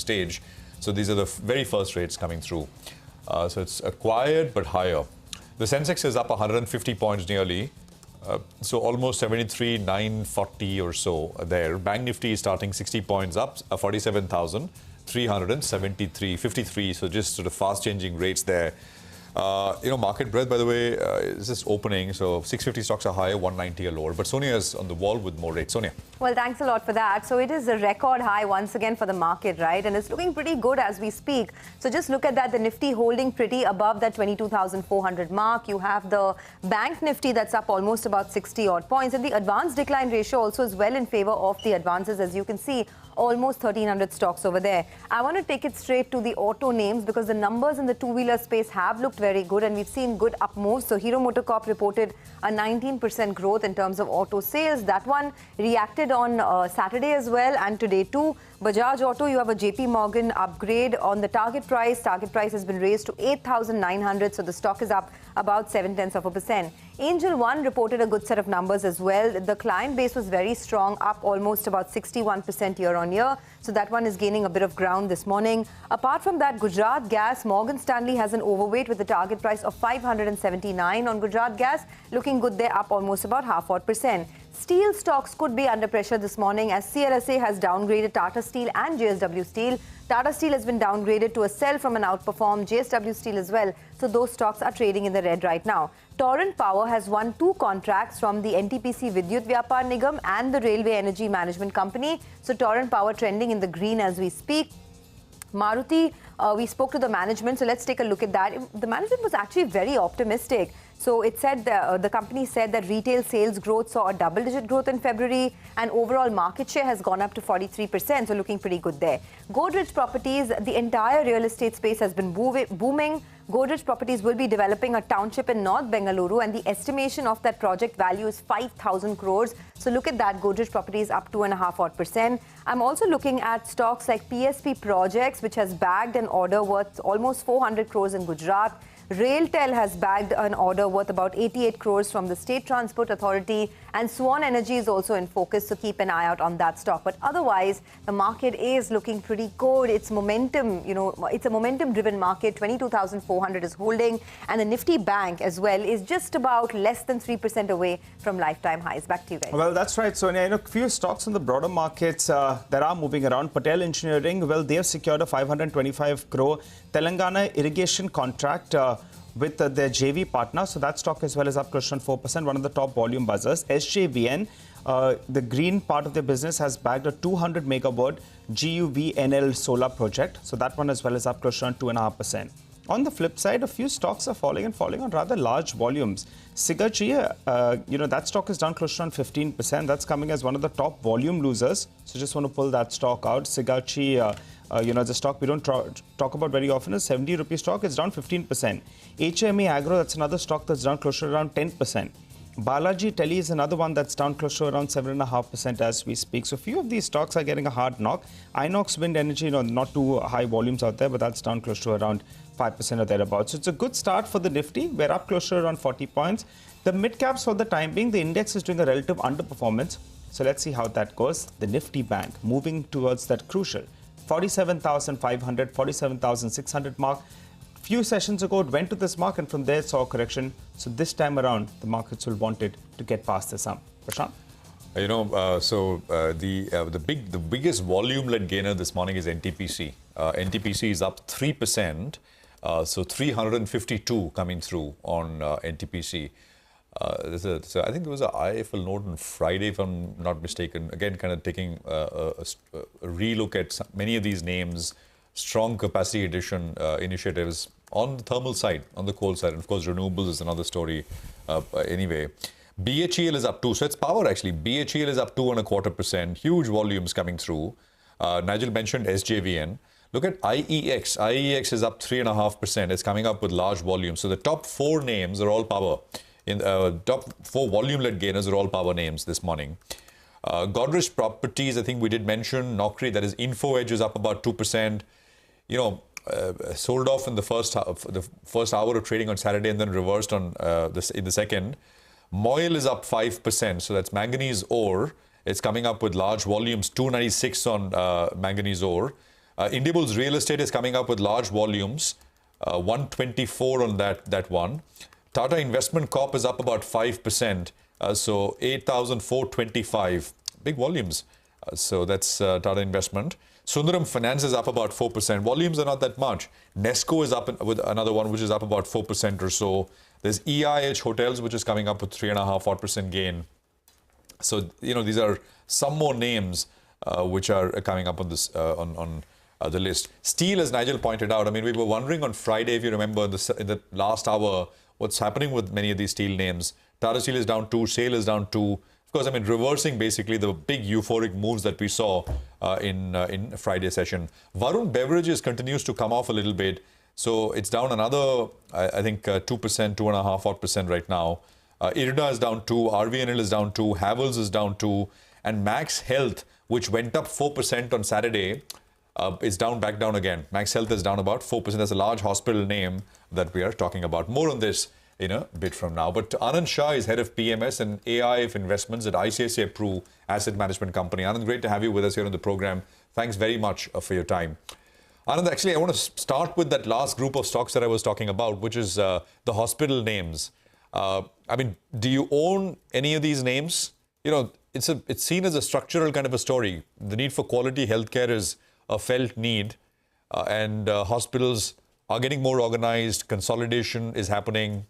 stage. So these are the very first rates coming through. So it's quiet but higher. The Sensex is up 150 points nearly. So almost 73,940 or so there. Bank Nifty is starting 60 points up, 47,353, so just sort of fast-changing rates there. Market breadth, by the way, is just opening. So 650 stocks are higher, 190 are lower. But Sonia is on the wall with more rates. Sonia. Well, thanks a lot for that. So it is a record high once again for the market, right? And it's looking pretty good as we speak. So just look at that. The Nifty holding pretty above that 22,400 mark. You have the Bank Nifty that's up almost about 60 odd points. And the advance decline ratio also is well in favor of the advances, as you can see. Almost 1,300 stocks over there. I want to take it straight to the auto names because the numbers in the two-wheeler space have looked very good and we've seen good up moves. So Hero MotoCorp reported a 19% growth in terms of auto sales. That one reacted on Saturday as well and today too. Bajaj Auto, you have a JP Morgan upgrade on the target price. Target price has been raised to 8,900, so the stock is up about 0.7%. Angel One reported a good set of numbers as well. The client base was very strong, up almost about 61% year on year. So that one is gaining a bit of ground this morning. Apart from that, Gujarat Gas, Morgan Stanley has an overweight with a target price of 579 on Gujarat Gas. Looking good there, up almost about 0.5%. Steel stocks could be under pressure this morning as CLSA has downgraded Tata Steel and JSW Steel. Tata Steel has been downgraded to a sell from an outperform, JSW Steel as well. So those stocks are trading in the red right now. Torrent Power has won 2 contracts from the NTPC Vidyut Vyapar Nigam and the Railway Energy Management Company. So Torrent Power trending in the green as we speak. Maruti, we spoke to the management, so let's take a look at that. The management was actually very optimistic. So it said the company said that retail sales growth saw a double-digit growth in February and overall market share has gone up to 43%, so looking pretty good there. Godrej Properties, the entire real estate space has been booming. Godrej Properties will be developing a township in North Bengaluru and the estimation of that project value is 5,000 crores. So look at that, Godrej Properties up 2.5%. I'm also looking at stocks like PSP Projects, which has bagged an order worth almost 400 crores in Gujarat. Railtel has bagged an order worth about 88 crores from the State Transport Authority, and Swan Energy is also in focus, so keep an eye out on that stock. But otherwise, the market is looking pretty good. It's momentum, it's a momentum-driven market. 22,400 is holding, and the Nifty Bank as well is just about less than 3% away from lifetime highs. Back to you guys. Well, that's right, Sonia. A few stocks in the broader markets that are moving around. Patel Engineering, well, they have secured a 525 crore Telangana irrigation contract with their JV partner. So that stock as well is up close to 4%, one of the top volume buzzers. SJVN, the green part of their business, has bagged a 200 megawatt GUVNL solar project. So that one as well is up close to 2.5%. On the flip side, a few stocks are falling on rather large volumes. Sigachi, that stock is down close to 15%. That's coming as one of the top volume losers. So just want to pull that stock out. Sigachi, the stock we don't talk about very often is 70 rupee stock. It's down 15%. HME Agro, that's another stock that's down close to around 10%. Balaji Tele is another one that's down close to around 7.5% as we speak. So a few of these stocks are getting a hard knock. Inox Wind Energy, not too high volumes out there, but that's down close to around 5% or thereabouts. So it's a good start for the Nifty. We're up close to around 40 points. The mid caps for the time being, the index is doing a relative underperformance. So let's see how that goes. The Nifty Bank moving towards that crucial 47,500, 47,600 mark. Few sessions ago, it went to this mark and from there it saw a correction. So this time around, the markets will want it to get past this sum. Prashant? The biggest volume-led gainer this morning is NTPC. NTPC is up 3%, so 352 coming through on NTPC. So I think there was an IIFL note on Friday, if I'm not mistaken. Again, kind of taking a relook at many of these names, strong capacity addition initiatives on the thermal side, on the coal side. And of course, renewables is another story anyway. BHEL is up 2%. So it's power actually. BHEL is up 2.25%. Huge volumes coming through. Nigel mentioned SJVN. Look at IEX. IEX is up 3.5%. It's coming up with large volumes. So the top 4 names are all power. In top 4 volume-led gainers are all power names this morning. Godrej Properties, I think we did mention. Naukri, that is Info Edge, is up about 2%. Sold off in the first hour of trading on Saturday and then reversed on in the second. Moil is up 5%, so that's manganese ore. It's coming up with large volumes, 296 on manganese ore. Indiabulls Real Estate is coming up with large volumes, 124 on that one. Tata Investment Corp is up about 5%, so 8,425, big volumes. So that's Tata Investment. Sundaram Finance is up about 4%. Volumes are not that much. Nesco is up with another one, which is up about 4% or so. There's EIH Hotels, which is coming up with 3.5% gain. So, these are some more names which are coming up on this on the list. Steel, as Nigel pointed out, we were wondering on Friday, if you remember, in the last hour, what's happening with many of these steel names. Tata Steel is down 2, SAIL is down 2. Of course, reversing basically the big euphoric moves that we saw in Friday session. Varun Beverages continues to come off a little bit. So it's down another, I think, 2%, 2.5% right now. IREDA is down 2, RVNL is down 2, Havells is down 2, and Max Health, which went up 4% on Saturday, is back down again. Max Health is down about 4%. That's a large hospital name that we are talking about. More on this in a bit from now. But Anand Shah is head of PMS and AIF Investments at ICICI Pru Asset Management Company. Anand, great to have you with us here on the program. Thanks very much for your time. Anand, actually, I want to start with that last group of stocks that I was talking about, which is the hospital names. Do you own any of these names? It's seen as a structural kind of a story. The need for quality healthcare is a felt need, and hospitals are getting more organized. Consolidation is happening.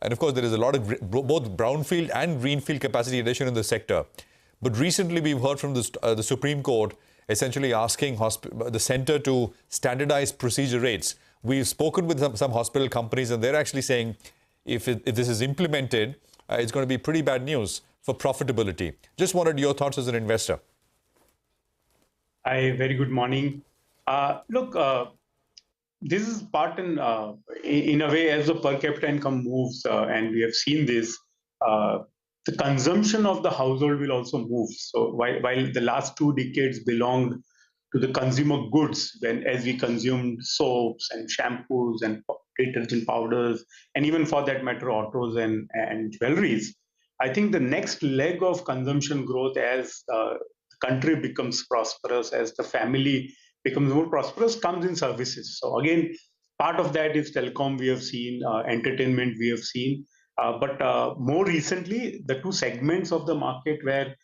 And of course, there is a lot of both brownfield and greenfield capacity addition in the sector. But recently, we've heard from the Supreme Court essentially asking the center to standardize procedure rates. We've spoken with some hospital companies, and they're actually saying if this is implemented, it's going to be pretty bad news for profitability. Just wanted your thoughts as an investor. Hi, very good morning. This is part in a way as the per capita income moves, and we have seen this, the consumption of the household will also move. So while the last 2 decades belonged to the consumer goods, as we consumed soaps and shampoos and detergent powders, and even for that matter, autos and jewelries, I think the next leg of consumption growth as the country becomes prosperous, as the family becomes more prosperous, comes in services. So again, part of that is telecom we have seen, entertainment we have seen, but more recently, the 2 segments of the market where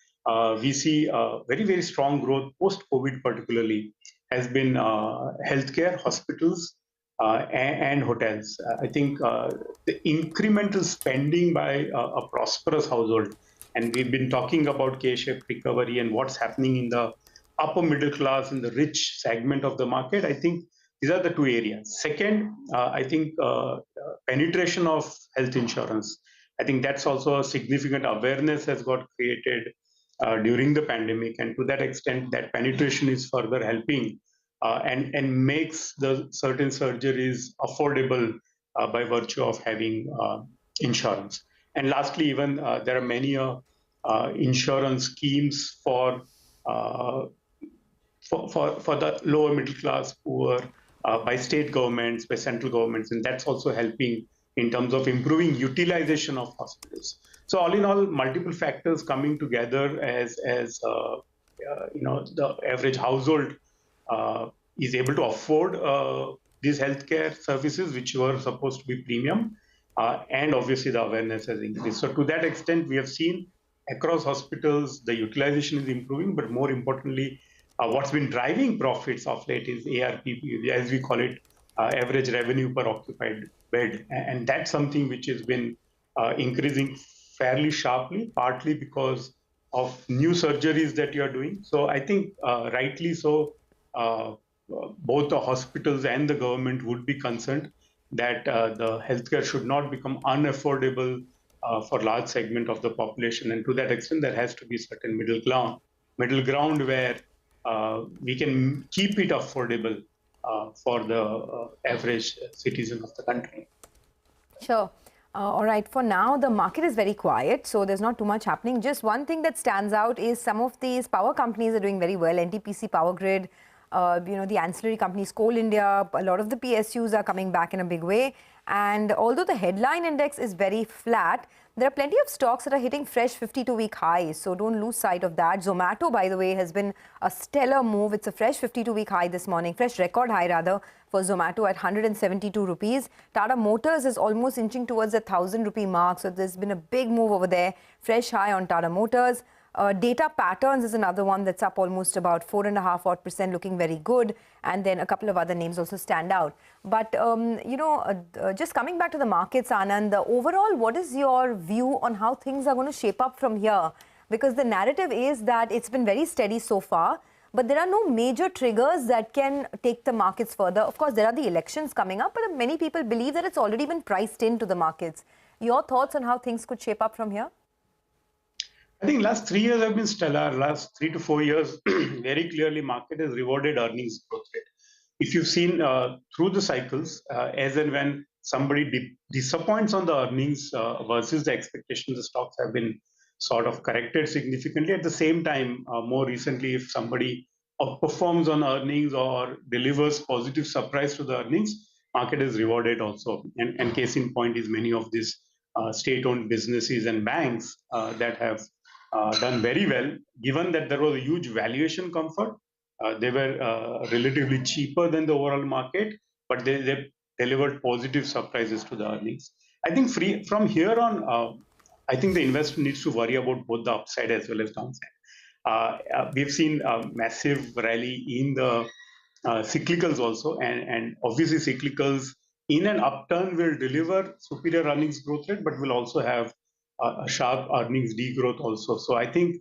we see very, very strong growth post-COVID particularly has been healthcare, hospitals, and hotels. I think the incremental spending by a prosperous household, and we've been talking about K-shaped recovery and what's happening in the upper middle class in the rich segment of the market. I think these are the 2 areas. Second, I think penetration of health insurance. I think that's also a significant awareness has got created during the pandemic, and to that extent, that penetration is further helping and makes the certain surgeries affordable by virtue of having insurance. And lastly, even there are many insurance schemes for the lower middle class poor by state governments, by central governments, and that's also helping in terms of improving utilization of hospitals. So all in all, multiple factors coming together as the average household is able to afford these healthcare services, which were supposed to be premium, and obviously the awareness has increased. So to that extent, we have seen across hospitals, the utilization is improving, but more importantly, what's been driving profits of late is ARPP, as we call it, average revenue per occupied bed. And that's something which has been increasing fairly sharply, partly because of new surgeries that you are doing. So I think rightly so, both the hospitals and the government would be concerned that the healthcare should not become unaffordable for large segment of the population. And to that extent, there has to be certain middle ground where we can keep it affordable for the average citizen of the country. Sure. All right. For now, the market is very quiet, so there's not too much happening. Just one thing that stands out is some of these power companies are doing very well. NTPC Power Grid The ancillary companies, Coal India, a lot of the PSUs are coming back in a big way. And although the headline index is very flat, there are plenty of stocks that are hitting fresh 52-week highs. So don't lose sight of that. Zomato, by the way, has been a stellar move. It's a fresh 52-week high this morning, fresh record high rather, for Zomato at 172 rupees. Tata Motors is almost inching towards the 1,000 rupee mark. So there's been a big move over there. Fresh high on Tata Motors. Data Patterns is another one that's up almost about 4.5% looking very good. And then a couple of other names also stand out. But, just coming back to the markets, Anand, overall, what is your view on how things are going to shape up from here? Because the narrative is that it's been very steady so far, but there are no major triggers that can take the markets further. Of course, there are the elections coming up, but many people believe that it's already been priced into the markets. Your thoughts on how things could shape up from here? I think last 3 years have been stellar. Last 3 to 4 years, very clearly, market has rewarded earnings growth rate. If you've seen through the cycles, as and when somebody disappoints on the earnings versus the expectations, the stocks have been sort of corrected significantly. At the same time, more recently, if somebody outperforms on earnings or delivers positive surprise to the earnings, market is rewarded also. And case in point is many of these state-owned businesses and banks that have done very well, given that there was a huge valuation comfort. They were relatively cheaper than the overall market, but they delivered positive surprises to the earnings. I think from here on, I think the investor needs to worry about both the upside as well as downside. We've seen a massive rally in the cyclicals also, and obviously cyclicals in an upturn will deliver superior earnings growth rate, but will also have a sharp earnings degrowth also. So I think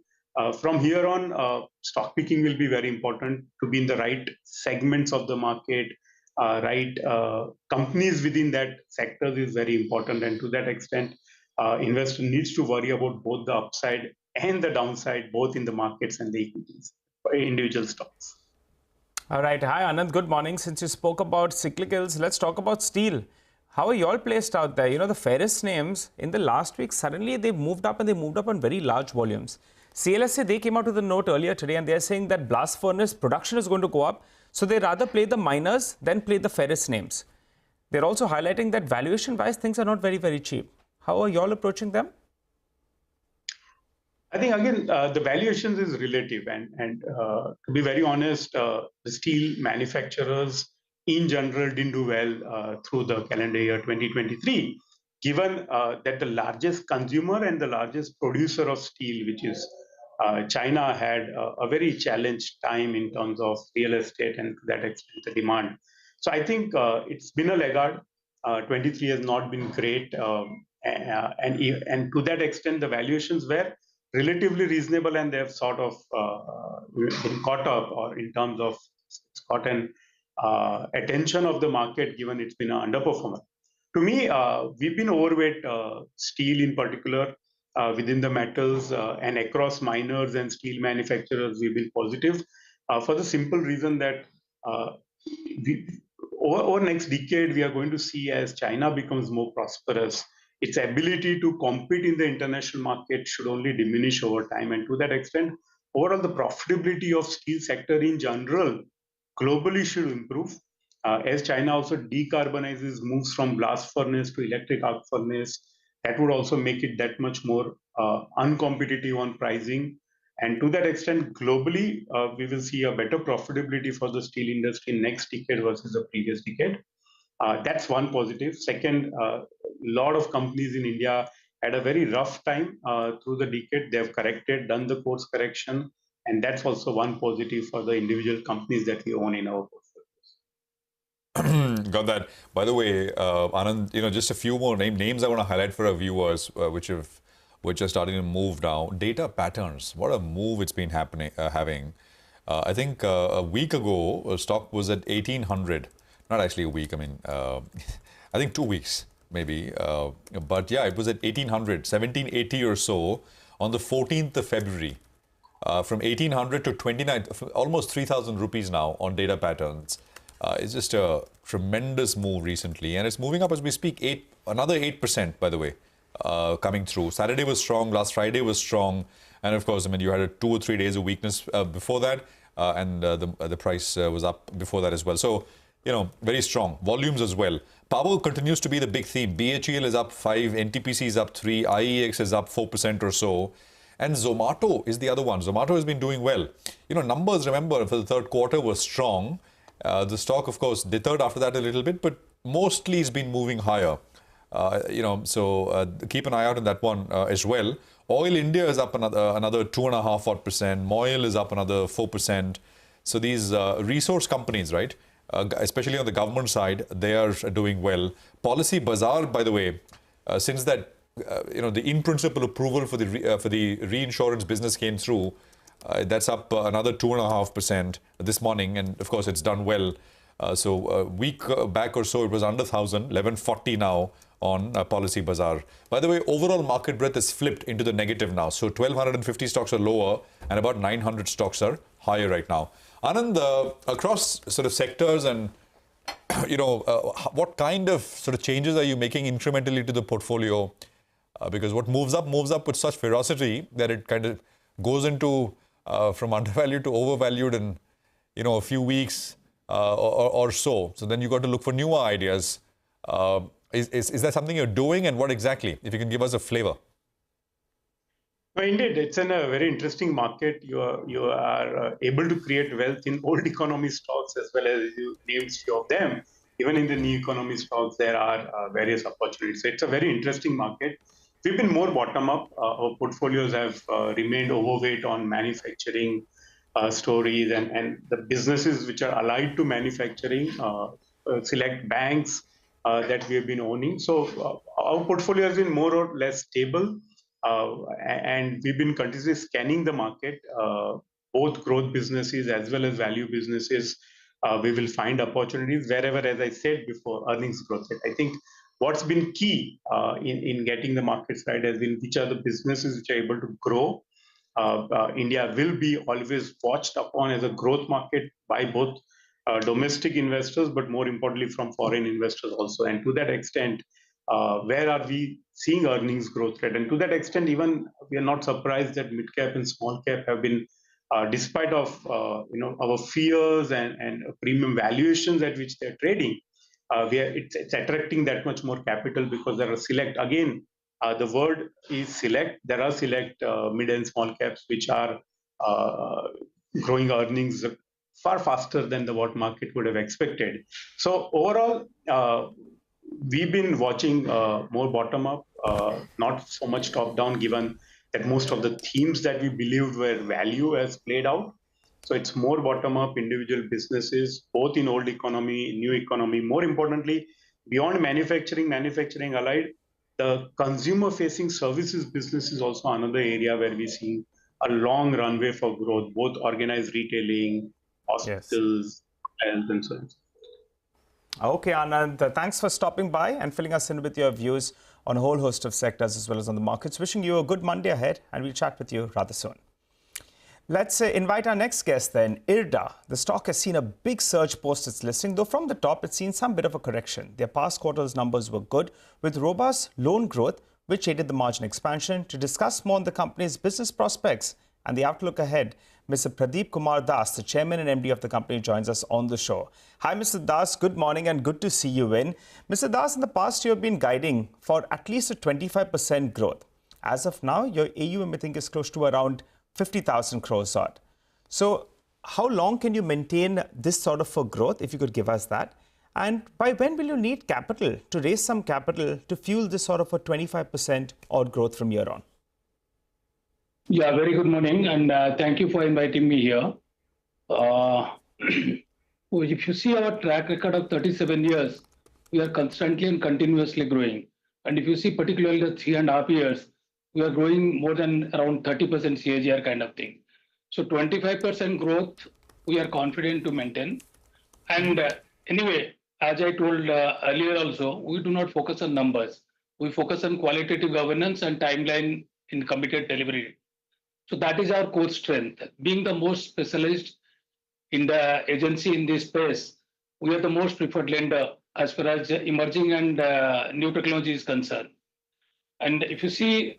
from here on, stock picking will be very important. To be in the right segments of the market, right companies within that sector is very important. And to that extent, investor needs to worry about both the upside and the downside, both in the markets and the equities for individual stocks. All right. Hi, Anand. Good morning. Since you spoke about cyclicals, let's talk about steel. How are you all placed out there? The fairest names in the last week, suddenly they moved up, and they moved up on very large volumes. CLSA, they came out with a note earlier today, and they're saying that blast furnace production is going to go up. So they rather play the miners than play the fairest names. They're also highlighting that valuation-wise, things are not very, very cheap. How are you all approaching them? I think, again, the valuations is relative. And to be very honest, the steel manufacturers in general didn't do well through the calendar year 2023, given that the largest consumer and the largest producer of steel, which is China, had a very challenged time in terms of real estate and to that extent the demand. So I think it's been a laggard. 23 has not been great. And to that extent, the valuations were relatively reasonable, and they've sort of been caught up, or in terms of it's gotten attention of the market, given it's been an underperformer. To me, we've been overweight steel in particular within the metals and across miners and steel manufacturers. We've been positive for the simple reason that over next decade, we are going to see, as China becomes more prosperous, its ability to compete in the international market should only diminish over time. And to that extent, overall, the profitability of steel sector in general globally should improve. As China also decarbonizes, moves from blast furnace to electric arc furnace, that would also make it that much more uncompetitive on pricing. And to that extent, globally, we will see a better profitability for the steel industry next decade versus the previous decade. That's one positive. Second, a lot of companies in India had a very rough time through the decade. They have corrected, done the course correction, and that's also one positive for the individual companies that we own in our portfolios. Got that. By the way, Anand, just a few more names I want to highlight for our viewers, which are starting to move now. Data Patterns. What a move it's been having. I think a week ago, a stock was at 1,800. Not actually a week. I mean, I think 2 weeks maybe. But yeah, it was at 1,800, 1,780 or so on the 14th of February. From 1,800 to 29, almost 3,000 rupees now on Data Patterns. It's just a tremendous move recently, and it's moving up as we speak. Another 8%, by the way, coming through. Saturday was strong. Last Friday was strong, and of course, I mean, you had 2 or 3 days of weakness before that. and the price was up before that as well. So, very strong. Volumes as well. Power continues to be the big theme. BHEL is up 5, NTPC is up 3, IEX is up 4% or so. And Zomato is the other one. Zomato has been doing well. Numbers, remember, for the third quarter were strong. The stock, of course, deterred after that a little bit, but mostly it's been moving higher. So keep an eye out on that one as well. Oil India is up another 2.5%. MOIL is up another 4%. So these resource companies, right, especially on the government side, they are doing well. Policy Bazaar, by the way, since that the in-principle approval for the reinsurance business came through, that's up another 2.5% this morning, and of course it's done well. So a week back or so, it was under 1,000, 1140 now on Policy Bazaar. By the way, overall market breadth has flipped into the negative now. So 1,250 stocks are lower and about 900 stocks are higher right now. Anand, across sort of sectors and, what kind of sort of changes are you making incrementally to the portfolio? Because what moves up with such ferocity that it kind of goes into from undervalued to overvalued in, a few weeks or so. So then you got to look for newer ideas. Is that something you're doing, and what exactly? If you can give us a flavor. Well, indeed, it's a very interesting market. You are able to create wealth in old economy stocks as well as you named few of them. Even in the new economy stocks, there are various opportunities. So it's a very interesting market. We've been more bottom up. Our portfolios have remained overweight on manufacturing stories and the businesses which are allied to manufacturing, select banks that we have been owning. So our portfolio has been more or less stable. And we've been continuously scanning the market, both growth businesses as well as value businesses. We will find opportunities wherever, as I said before, earnings growth. I think what's been key in getting the markets right has been which are the businesses which are able to grow. India will be always watched upon as a growth market by both domestic investors, but more importantly from foreign investors also. And to that extent, where are we seeing earnings growth rate? And to that extent, even we are not surprised that mid cap and small cap have been, despite of our fears and premium valuations at which they're trading, it's attracting that much more capital because there are select. Again, the word is select. There are select mid and small caps which are growing earnings far faster than what market would have expected. So overall, we've been watching more bottom up, not so much top down, given that most of the themes that we believed were value has played out. So it's more bottom up, individual businesses, both in old economy, new economy. More importantly, beyond manufacturing allied, the consumer facing services business is also another area where we're seeing a long runway for growth, both organized retailing, hospitals, health, and so on. Okay, Anand, thanks for stopping by and filling us in with your views on a whole host of sectors as well as on the markets. Wishing you a good Monday ahead, and we'll chat with you rather soon. Let's invite our next guest then, IREDA. The stock has seen a big surge post its listing, though from the top it's seen some bit of a correction. Their past quarter's numbers were good, with robust loan growth, which aided the margin expansion. To discuss more on the company's business prospects and the outlook ahead, Mr. Pradeep Kumar Das, the chairman and MD of the company, joins us on the show. Hi, Mr. Das. Good morning and good to see you in. Mr. Das, in the past, you have been guiding for at least a 25% growth. As of now, your AUM, I think, is close to around 50,000 crores odd. So how long can you maintain this sort of a growth, if you could give us that? And by when will you need capital to raise some capital to fuel this sort of a 25% odd growth from here on? Yeah, very good morning, and thank you for inviting me here. If you see our track record of 37 years, we are constantly and continuously growing. And if you see particularly the 3.5 years, we are growing more than around 30% CAGR kind of thing. So 25% growth, we are confident to maintain. And anyway, as I told earlier also, we do not focus on numbers. We focus on qualitative governance and timeline in committed delivery. So that is our core strength. Being the most specialized in the agency in this space, we are the most preferred lender as far as emerging and new technology is concerned. And if you see,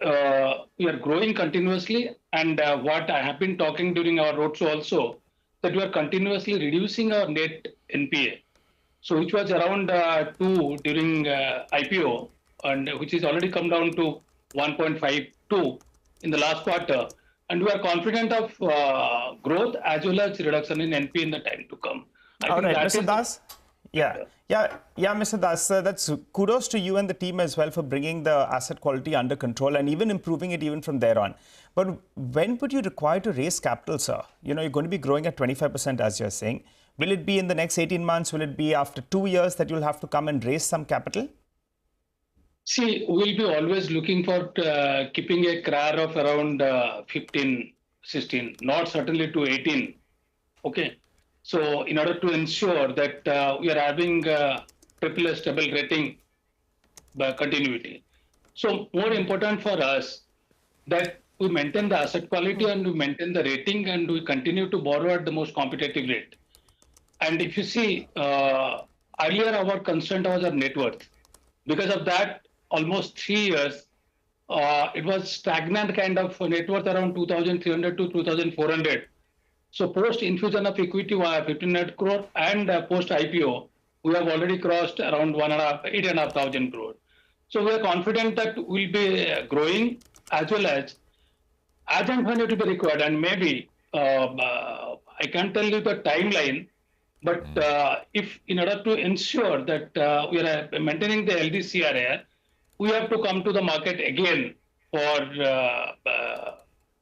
we are growing continuously. And what I have been talking during our roadshow also, that we are continuously reducing our net NPA. So which was around 2 during IPO, and which is already come down to 1.52 in the last quarter. And we are confident of growth as well as reduction in NPA in the time to come. All right, Mr. Das. Yeah, Mr. Das, that's kudos to you and the team as well for bringing the asset quality under control and even improving it even from there on. But when would you require to raise capital, sir? You know, you're going to be growing at 25% as you're saying. Will it be in the next 18 months? Will it be after 2 years that you'll have to come and raise some capital? See, we'll be always looking for keeping a CRAR of around 15, 16, not certainly to 18. Okay. So in order to ensure that we are having AAA stable rating by continuity. So more important for us that we maintain the asset quality and we maintain the rating and we continue to borrow at the most competitive rate. And if you see, earlier our concern was our net worth. Because of that, almost 3 years, it was stagnant kind of net worth around 2,300 to 2,400. So post infusion of equity via 1,500 crore and post IPO, we have already crossed around 8,500 crore. So we are confident that we'll be growing as well as and when it will be required. And maybe I can't tell you the timeline, but if in order to ensure that we are maintaining the LDCRA, we have to come to the market again for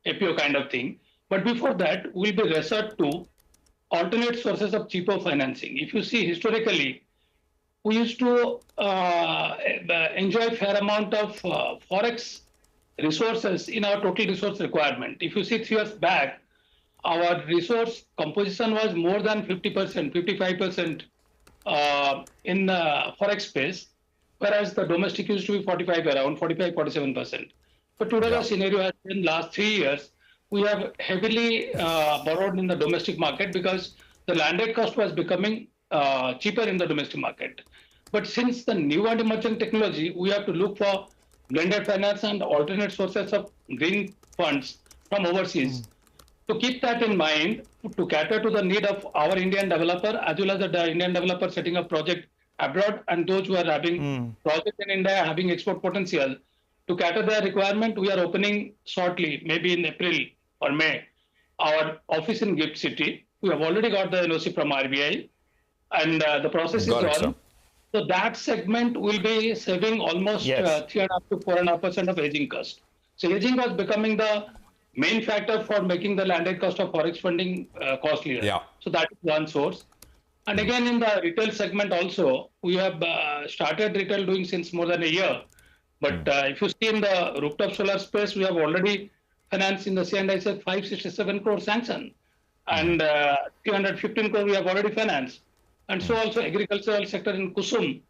APO kind of thing. But before that, we'll be resort to alternate sources of cheaper financing. If you see historically, we used to enjoy a fair amount of forex resources in our total resource requirement. If you see 3 years back, our resource composition was more than 50%, 55% in the forex space, whereas the domestic used to be around 45, 47%. But today the scenario has been last 3 years, we have heavily borrowed in the domestic market because the landed cost was becoming cheaper in the domestic market. But since the new and emerging technology, we have to look for blended finance and alternate sources of green funds from overseas. To keep that in mind, to cater to the need of our Indian developer as well as the Indian developer setting up project abroad and those who are having project in India having export potential, to cater their requirement, we are opening shortly, maybe in April or May, our office in GIFT City. We have already got the NOC from RBI and the process is on. So that segment will be saving almost 3.5 to 4.5% of hedging cost. So hedging was becoming the main factor for making the landed cost of forex funding costlier. So that is one source. And again, in the retail segment also, we have started retail doing since more than a year. But if you see in the rooftop solar space, we have already financed in the C&I 567 crore sanction. And 315 crore we have already financed. And so also agricultural sector in Kusum,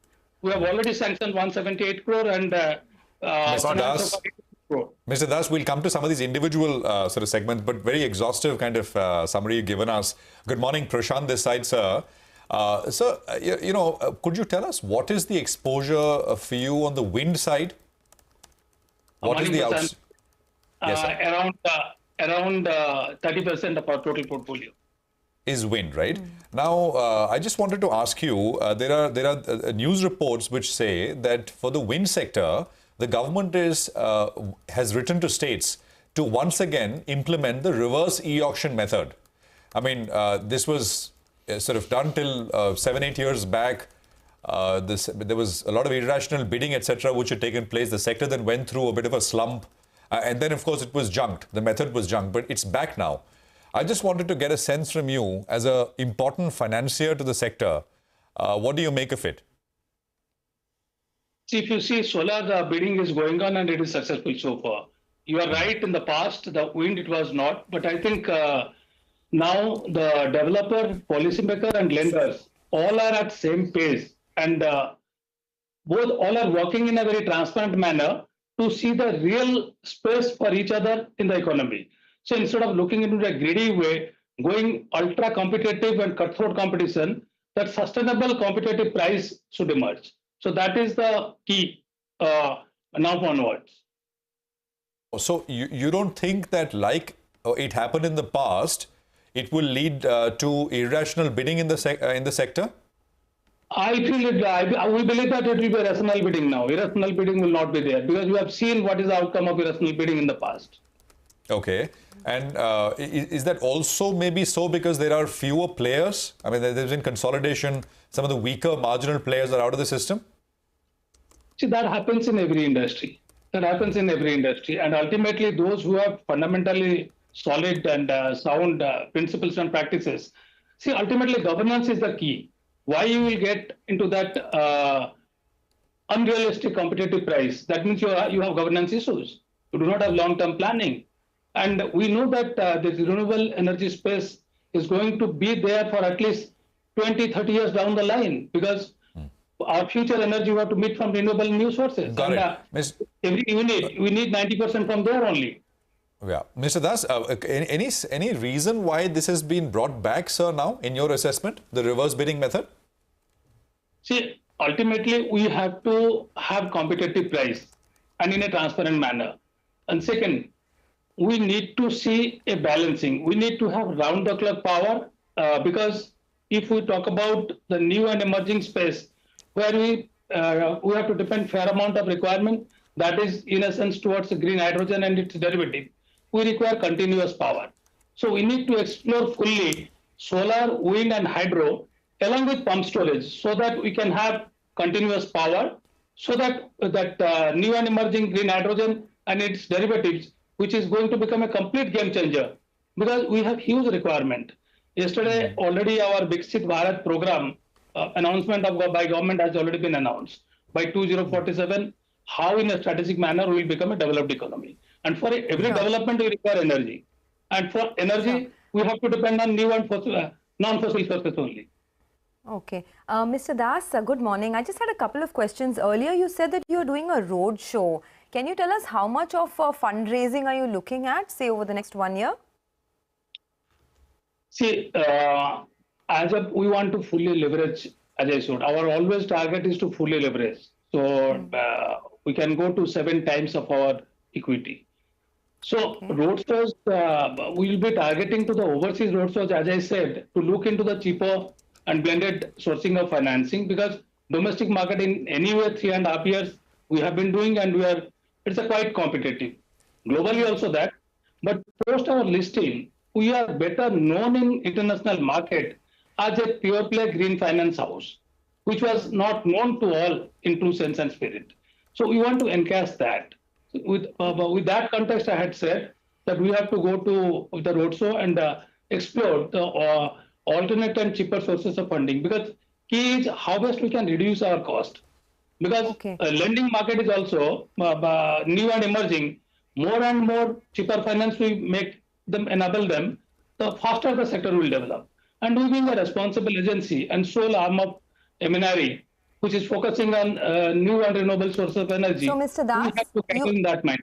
we have already sanctioned 178 crore and Mr. Das, we'll come to some of these individual sort of segments, but very exhaustive kind of summary you've given us. Good morning, Prashant this side, sir. Sir, could you tell us what is the exposure for you on the wind side? What is the around 30% of our total portfolio is wind, right? Now, I just wanted to ask you, there are news reports which say that for the wind sector, the government has written to states to once again implement the reverse e-auction method. I mean, this was sort of done till 7-8 years back. There was a lot of irrational bidding, etc., which had taken place. The sector then went through a bit of a slump. And then, of course, it was junked. The method was junked, but it's back now. I just wanted to get a sense from you as an important financier to the sector. What do you make of it? See, if you see solar, the bidding is going on and it is successful so far. You are right, in the past, the wind, it was not. But I think now the developer, policymaker and lenders, all are at same pace. And all are working in a very transparent manner to see the real space for each other in the economy. So instead of looking into a greedy way, going ultra competitive and cutthroat competition, that sustainable competitive price should emerge. So that is the key now onwards. So you don't think that like it happened in the past, it will lead to irrational bidding in the sector? I feel it. We believe that it will be rational bidding now. Irrational bidding will not be there because we have seen what is the outcome of irrational bidding in the past. Okay. And is that also maybe so because there are fewer players? I mean, there's been consolidation. Some of the weaker marginal players are out of the system? See, that happens in every industry. That happens in every industry. And ultimately, those who have fundamentally solid and sound principles and practices, see, ultimately, governance is the key. Why you will get into that unrealistic competitive price? That means you have governance issues. You do not have long-term planning. And we know that the renewable energy space is going to be there for at least 20, 30 years down the line because our future energy we have to meet from renewable new sources. Got and, it. Every unit, we need 90% from there only. Yeah. Mr. Das, any reason why this has been brought back, sir, now, in your assessment, the reverse bidding method? See, ultimately, we have to have competitive price and in a transparent manner. And second, we need to see a balancing. We need to have round-the-clock power because if we talk about the new and emerging space, where we have to depend fair amount of requirement, that is in a sense towards green hydrogen and its derivative, we require continuous power. So we need to explore fully solar, wind and hydro along with pump storage so that we can have continuous power so that new and emerging green hydrogen and its derivatives, which is going to become a complete game changer because we have huge requirement. Yesterday, already our Viksit Bharat program announcement by government has already been announced. By 2047, how in a strategic manner we will become a developed economy. And for every development, we require energy. And for energy, we have to depend on new and non-fossil sources only. Okay. Mr. Das, good morning. I just had a couple of questions. Earlier, you said that you're doing a road show. Can you tell us how much of fundraising are you looking at, say, over the next 1 year? See, we want to fully leverage, as I said, our always target is to fully leverage. So we can go to 7 times of our equity. So road shows, we will be targeting to the overseas road shows, as I said, to look into the cheaper and blended sourcing of financing because domestic market in anywhere 3.5 years we have been doing and it's a quite competitive. Globally also that, but post our listing, we are better known in international market as a pure play green finance house, which was not known to all in true sense and spirit. So we want to encash that. With that context, I had said that we have to go to the roadshow and explore the alternate and cheaper sources of funding because key is how best we can reduce our cost. Because lending market is also new and emerging. More and more cheaper finance we make them, enable them, the faster the sector will develop. And we being a responsible agency and sole arm of MNRE, which is focusing on new and renewable sources of energy. So, Mr. Das, we have to get in that mind.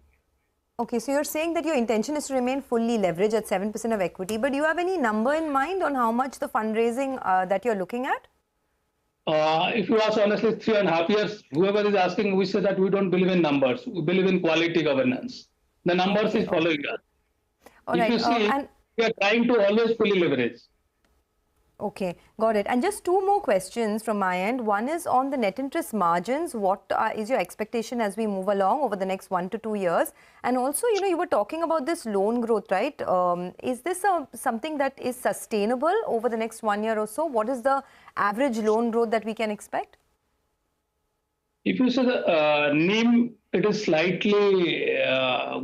Okay, so you're saying that your intention is to remain fully leveraged at 7% of equity, but do you have any number in mind on how much the fundraising that you're looking at? If you ask honestly, 3.5 years, whoever is asking, we say that we don't believe in numbers. We believe in quality governance. The numbers is following us. All if right. you see, we are trying to always fully leverage. Okay, got it. And just 2 more questions from my end. One is on the net interest margins. What is your expectation as we move along over the next 1 to 2 years? And also, you were talking about this loan growth, right? Is this something that is sustainable over the next 1 year or so? What is the average loan growth that we can expect? If you say the NIM, it is slightly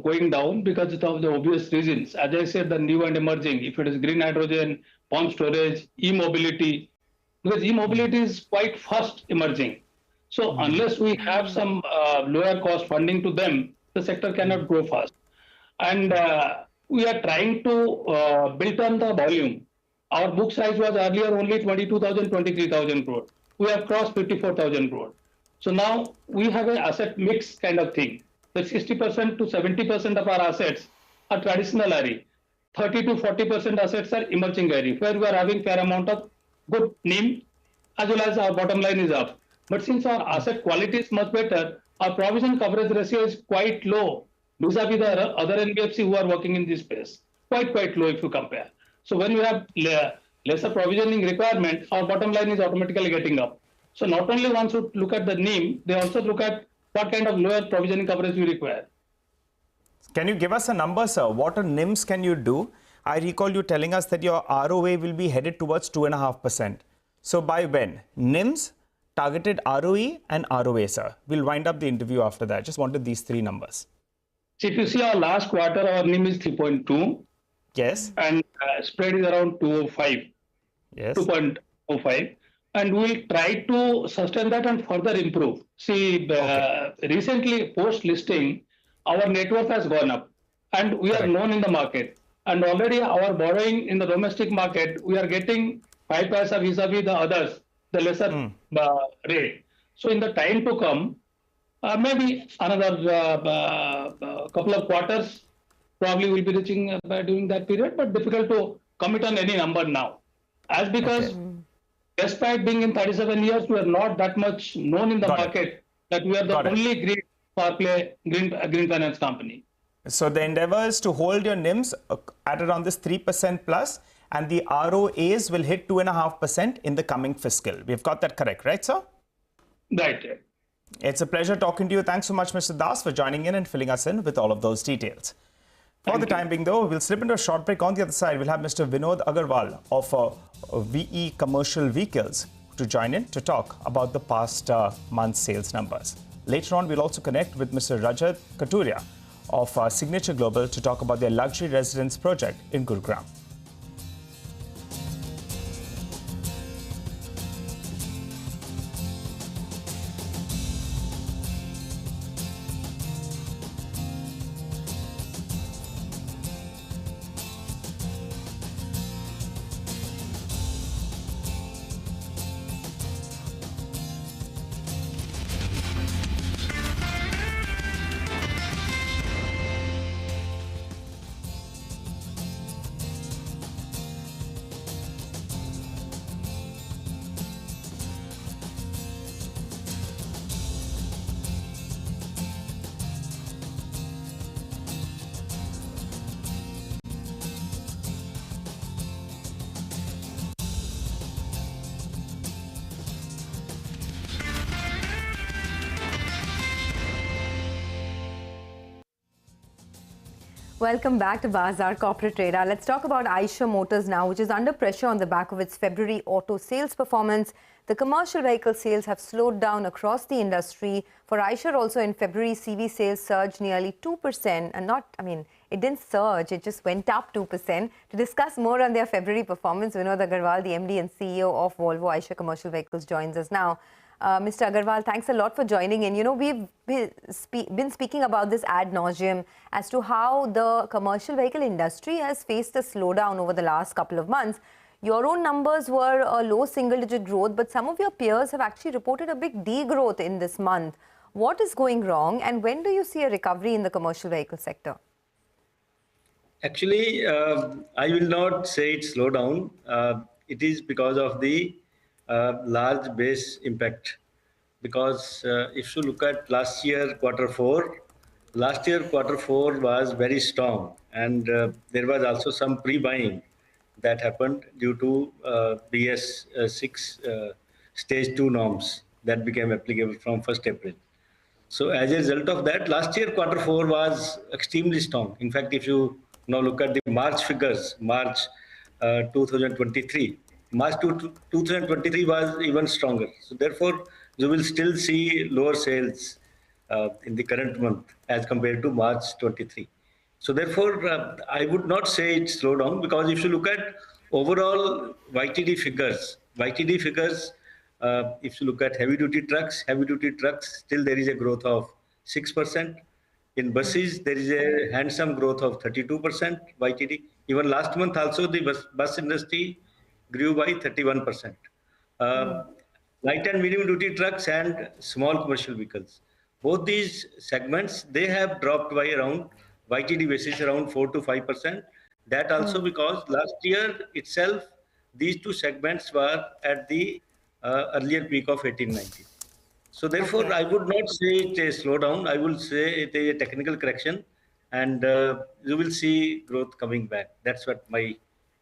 going down because of the obvious reasons. As I said, the new and emerging, if it is green hydrogen, pump storage, e-mobility, because e-mobility is quite fast emerging. So unless we have some lower cost funding to them, the sector cannot grow fast. And we are trying to build on the volume. Our book size was earlier only 22,000, 23,000 crore. We have crossed 54,000 crore. So now we have an asset mix kind of thing. That 60% to 70% of our assets are traditional RE. 30 to 40% assets are emerging RE, where we are having fair amount of good NIM as well as our bottom line is up. But since our asset quality is much better, our provision coverage ratio is quite low vis-a-vis the other NBFC who are working in this space. Quite low if you compare. So when we have lesser provisioning requirement, our bottom line is automatically getting up. So not only one should look at the NIM, they also look at what kind of lower provisioning coverage we require. Can you give us a number, sir? What NIMs can you do? I recall you telling us that your ROA will be headed towards 2.5%. So by when? NIMs, targeted ROE and ROA, sir. We'll wind up the interview after that. Just wanted these three numbers. So if you see our last quarter, our NIM is 3.2. Yes. And spread is around 205. Yes. 2.05. And we'll try to sustain that and further improve. See, recently post-listing, our net worth has gone up and we are known in the market. And already our borrowing in the domestic market, we are getting 5 paisa vis-a-vis the others, the lesser rate. So in the time to come, maybe another couple of quarters, probably we'll be reaching during that period, but difficult to commit on any number now. As because despite being in 37 years, we are not that much known in the market that we are the only green power play, green finance company. So the endeavor is to hold your NIMs at around this 3% plus, and the ROAs will hit 2.5% in the coming fiscal. We've got that correct, right, sir? Right. It's a pleasure talking to you. Thanks so much, Mr. Das, for joining in and filling us in with all of those details. For the time being, though, we'll slip into a short break. On the other side, we'll have Mr. Vinod Agarwal of VE Commercial Vehicles to join in to talk about the past month's sales numbers. Later on, we'll also connect with Mr. Rajat Katuria of Signature Global to talk about their luxury residence project in Gurugram. Welcome back to Bazaar Corporate Trader. Let's talk about Eicher Motors now, which is under pressure on the back of its February auto sales performance. The commercial vehicle sales have slowed down across the industry. For Eicher also in February, CV sales surged nearly 2% and it didn't surge, it just went up 2%. To discuss more on their February performance, Vinod Agarwal, the MD and CEO of Volvo Eicher Commercial Vehicles, joins us now. Mr. Agarwal, thanks a lot for joining in. You know, we've been speaking about this ad nauseum as to how the commercial vehicle industry has faced a slowdown over the last couple of months. Your own numbers were a low single-digit growth, but some of your peers have actually reported a big degrowth in this month. What is going wrong, and when do you see a recovery in the commercial vehicle sector? Actually, I will not say it's slowdown. It is because of the large base impact. Because if you look at last year quarter four was very strong, and there was also some pre-buying that happened due to BS6 stage 2 norms that became applicable from 1st April. So as a result of that, last year quarter 4 was extremely strong. In fact, if you now look at the March figures, March 2023, March 2023 was even stronger. So therefore, you will still see lower sales in the current month as compared to March 23. So therefore, I would not say it's slowed down, because if you look at overall YTD figures, if you look at heavy-duty trucks, still there is a growth of 6%. In buses, there is a handsome growth of 32% YTD. Even last month also, the bus industry grew by 31%. Light and medium duty trucks and small commercial vehicles, both these segments, they have dropped by around YTD basis around 4 to 5%. That also because last year itself, these two segments were at the earlier peak of 18-19. So therefore, I would not say it a slowdown. I will say it is a technical correction, and you will see growth coming back. That's what my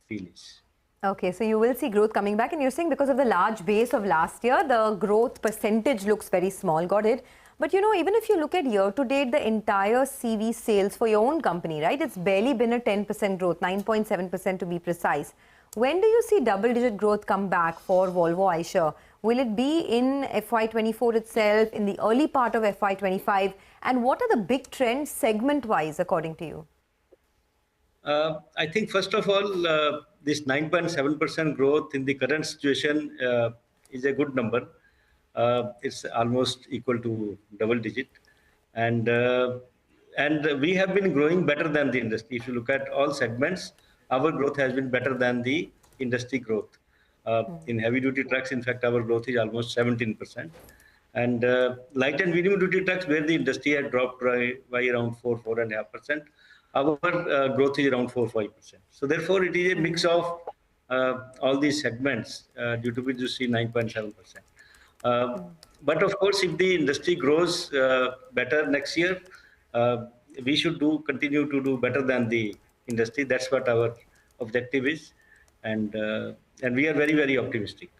feel is. Okay, so you will see growth coming back, and you're saying because of the large base of last year, the growth percentage looks very small. Got it. But you know, even if you look at year to date, the entire CV sales for your own company, right? It's barely been a 10% growth, 9.7% to be precise. When do you see double-digit growth come back for Volvo Eicher? Will it be in FY24 itself, in the early part of FY25? And what are the big trends segment-wise, according to you? I think, first of all, this 9.7% growth in the current situation is a good number. It's almost equal to double digit. And we have been growing better than the industry. If you look at all segments, our growth has been better than the industry growth. In heavy-duty trucks, in fact, our growth is almost 17%. And light and medium-duty trucks, where the industry had dropped by around 4.5%, our growth is around 4-5%. So therefore, it is a mix of all these segments, due to which you see 9.7%. But of course, if the industry grows better next year, we should continue to do better than the industry. That's what our objective is, and we are very, very optimistic.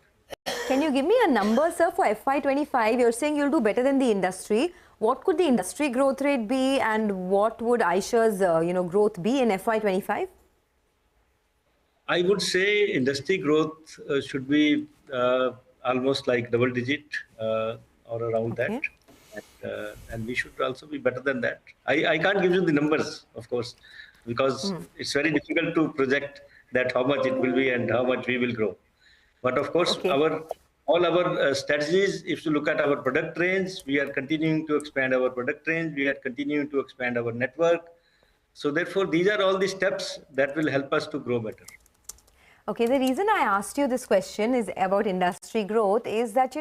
Can you give me a number, sir, for FY25? You're saying you'll do better than the industry. What could the industry growth rate be, and what would Eicher's growth be in FY25? I would say industry growth should be almost like double digit or around that. And we should also be better than that. I can't give you the numbers, of course, because it's very difficult to project that how much it will be and how much we will grow. But of course, all our strategies, if you look at our product range, we are continuing to expand our product range. We are continuing to expand our network. So therefore, these are all the steps that will help us to grow better. Okay, the reason I asked you this question is about industry growth is that,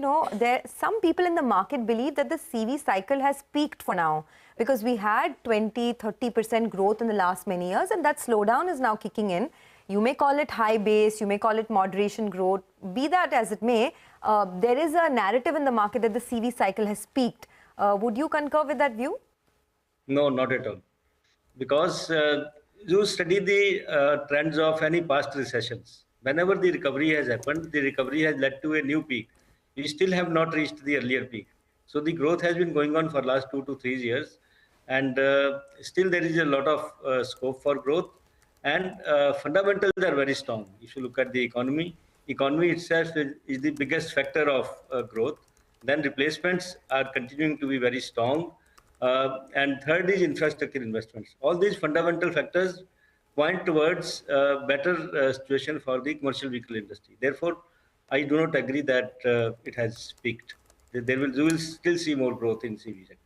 some people in the market believe that the CV cycle has peaked for now, because we had 20-30% growth in the last many years, and that slowdown is now kicking in. You may call it high base, you may call it moderation growth, be that as it may, there is a narrative in the market that the CV cycle has peaked. Would you concur with that view? No, not at all. Because you study the trends of any past recessions. Whenever the recovery has happened, the recovery has led to a new peak. We still have not reached the earlier peak. So the growth has been going on for the last 2 to 3 years. And still there is a lot of scope for growth. And fundamentals are very strong. If you look at the economy itself is the biggest factor of growth. Then replacements are continuing to be very strong. And third is infrastructure investments. All these fundamental factors point towards a better situation for the commercial vehicle industry. Therefore, I do not agree that it has peaked. You will still see more growth in CV sector.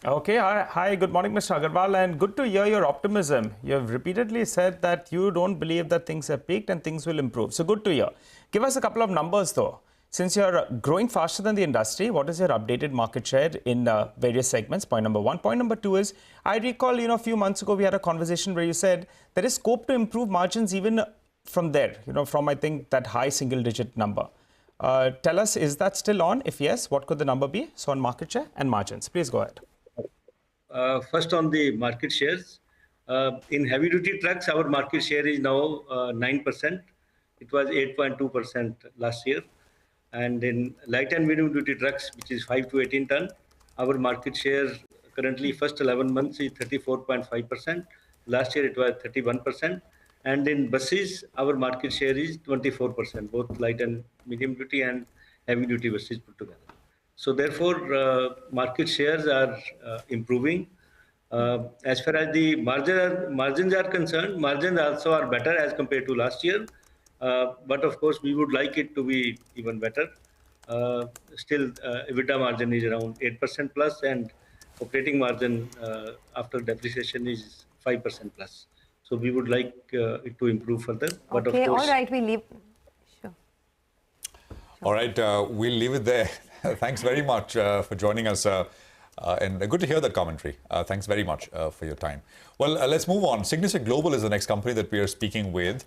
Okay, hi, good morning, Mr. Agarwal, and good to hear your optimism. You have repeatedly said that you don't believe that things have peaked and things will improve. So good to hear. Give us a couple of numbers though. Since you're growing faster than the industry, what is your updated market share in various segments? Point number one. Point number two is, I recall, a few months ago we had a conversation where you said there is scope to improve margins even from there, from I think that high single digit number. Tell us, is that still on? If yes, what could the number be? So on market share and margins, please go ahead. First on the market shares, in heavy duty trucks, our market share is now 9%. It was 8.2% last year. And in light and medium duty trucks, which is 5 to 18 ton, our market share currently first 11 months is 34.5%. Last year it was 31%. And in buses, our market share is 24%, both light and medium duty and heavy duty buses put together. So therefore, market shares are improving. As far as the margins are concerned, margins also are better as compared to last year. But of course, we would like it to be even better. Still, EBITDA margin is around 8% plus, and operating margin after depreciation is 5% plus. So we would like it to improve further. But okay, of course, all right, we leave. Sure. All right, we'll leave it there. Thanks very much for joining us. And good to hear that commentary. Thanks very much for your time. Well, let's move on. Signature Global is the next company that we are speaking with.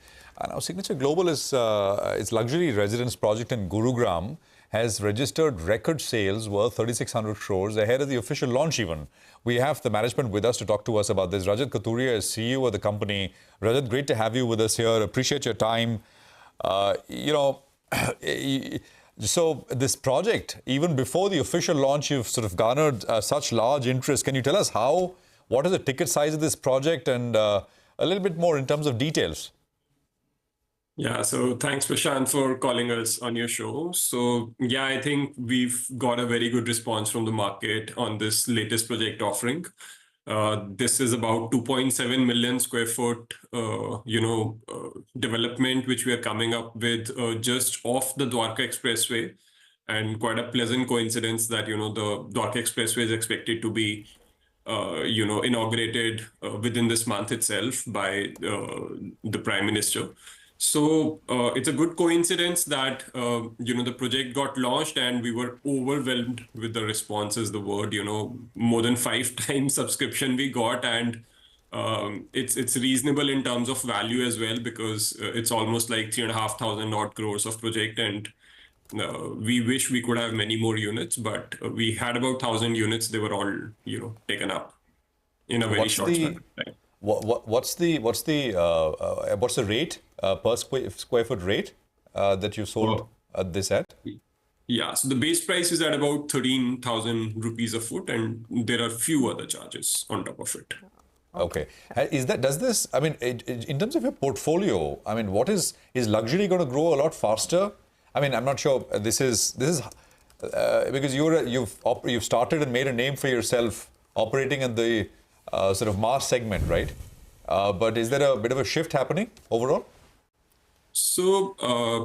Now, Signature Global is its luxury residence project in Gurugram has registered record sales worth 3,600 crores ahead of the official launch even. We have the management with us to talk to us about this. Rajat Kathuria is CEO of the company. Rajat, great to have you with us here. Appreciate your time. So this project, even before the official launch, you've sort of garnered such large interest. Can you tell us what is the ticket size of this project and a little bit more in terms of details? Yeah, so thanks, Prashant, for calling us on your show. So yeah, I think we've got a very good response from the market on this latest project offering. This is about 2.7 million square foot, development, which we are coming up with just off the Dwarka Expressway. And quite a pleasant coincidence that, the Dwarka Expressway is expected to be, inaugurated within this month itself by the Prime Minister. So it's a good coincidence that, the project got launched and we were overwhelmed with the response is the word, more than 5 times subscription we got. And it's reasonable in terms of value as well, because it's almost like 3,500 odd crores of project. And we wish we could have many more units, but we had about 1,000 units. They were all, taken up in a very short span of time. What's the rate per square foot rate that you sold this at? Yeah, so the base price is at about 13,000 rupees a foot, and there are few other charges on top of it. Okay. In terms of your portfolio, is luxury going to grow a lot faster? I'm not sure. This is because you've started and made a name for yourself operating in the sort of mass segment, right? But is there a bit of a shift happening overall? So,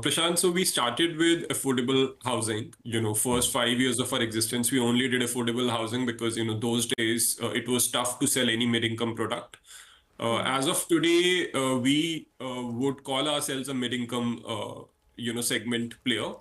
Prashant, so we started with affordable housing. First 5 years of our existence, we only did affordable housing because, those days it was tough to sell any mid-income product. As of today, we would call ourselves a mid-income, segment player.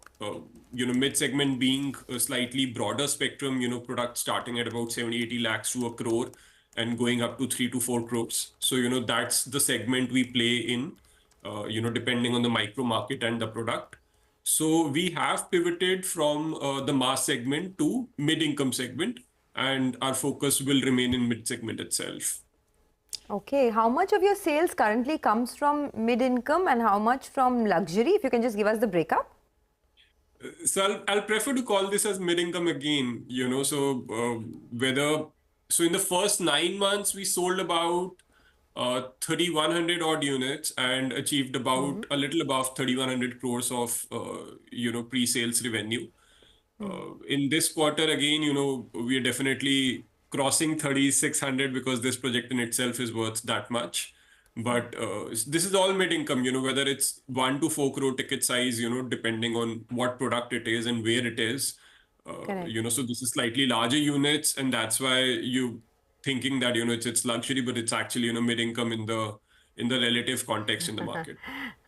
Mid-segment being a slightly broader spectrum, product starting at about 70-80 lakhs to a crore and going up to 3 to 4 crores. So, that's the segment we play in. Depending on the micro market and the product. So we have pivoted from the mass segment to mid-income segment, and our focus will remain in mid-segment itself. Okay, how much of your sales currently comes from mid-income and how much from luxury? If you can just give us the breakup. So I'll prefer to call this as mid-income again, so in the first 9 months, we sold about 3,100 odd units and achieved about a little above 3,100 crores of, pre-sales revenue. In this quarter, again, we are definitely crossing 3,600 because this project in itself is worth that much. But this is all mid-income, whether it's 1 to 4 crore ticket size, depending on what product it is and where it is. So this is slightly larger units, and that's why you thinking that it's luxury, but it's actually mid-income in the relative context in the market.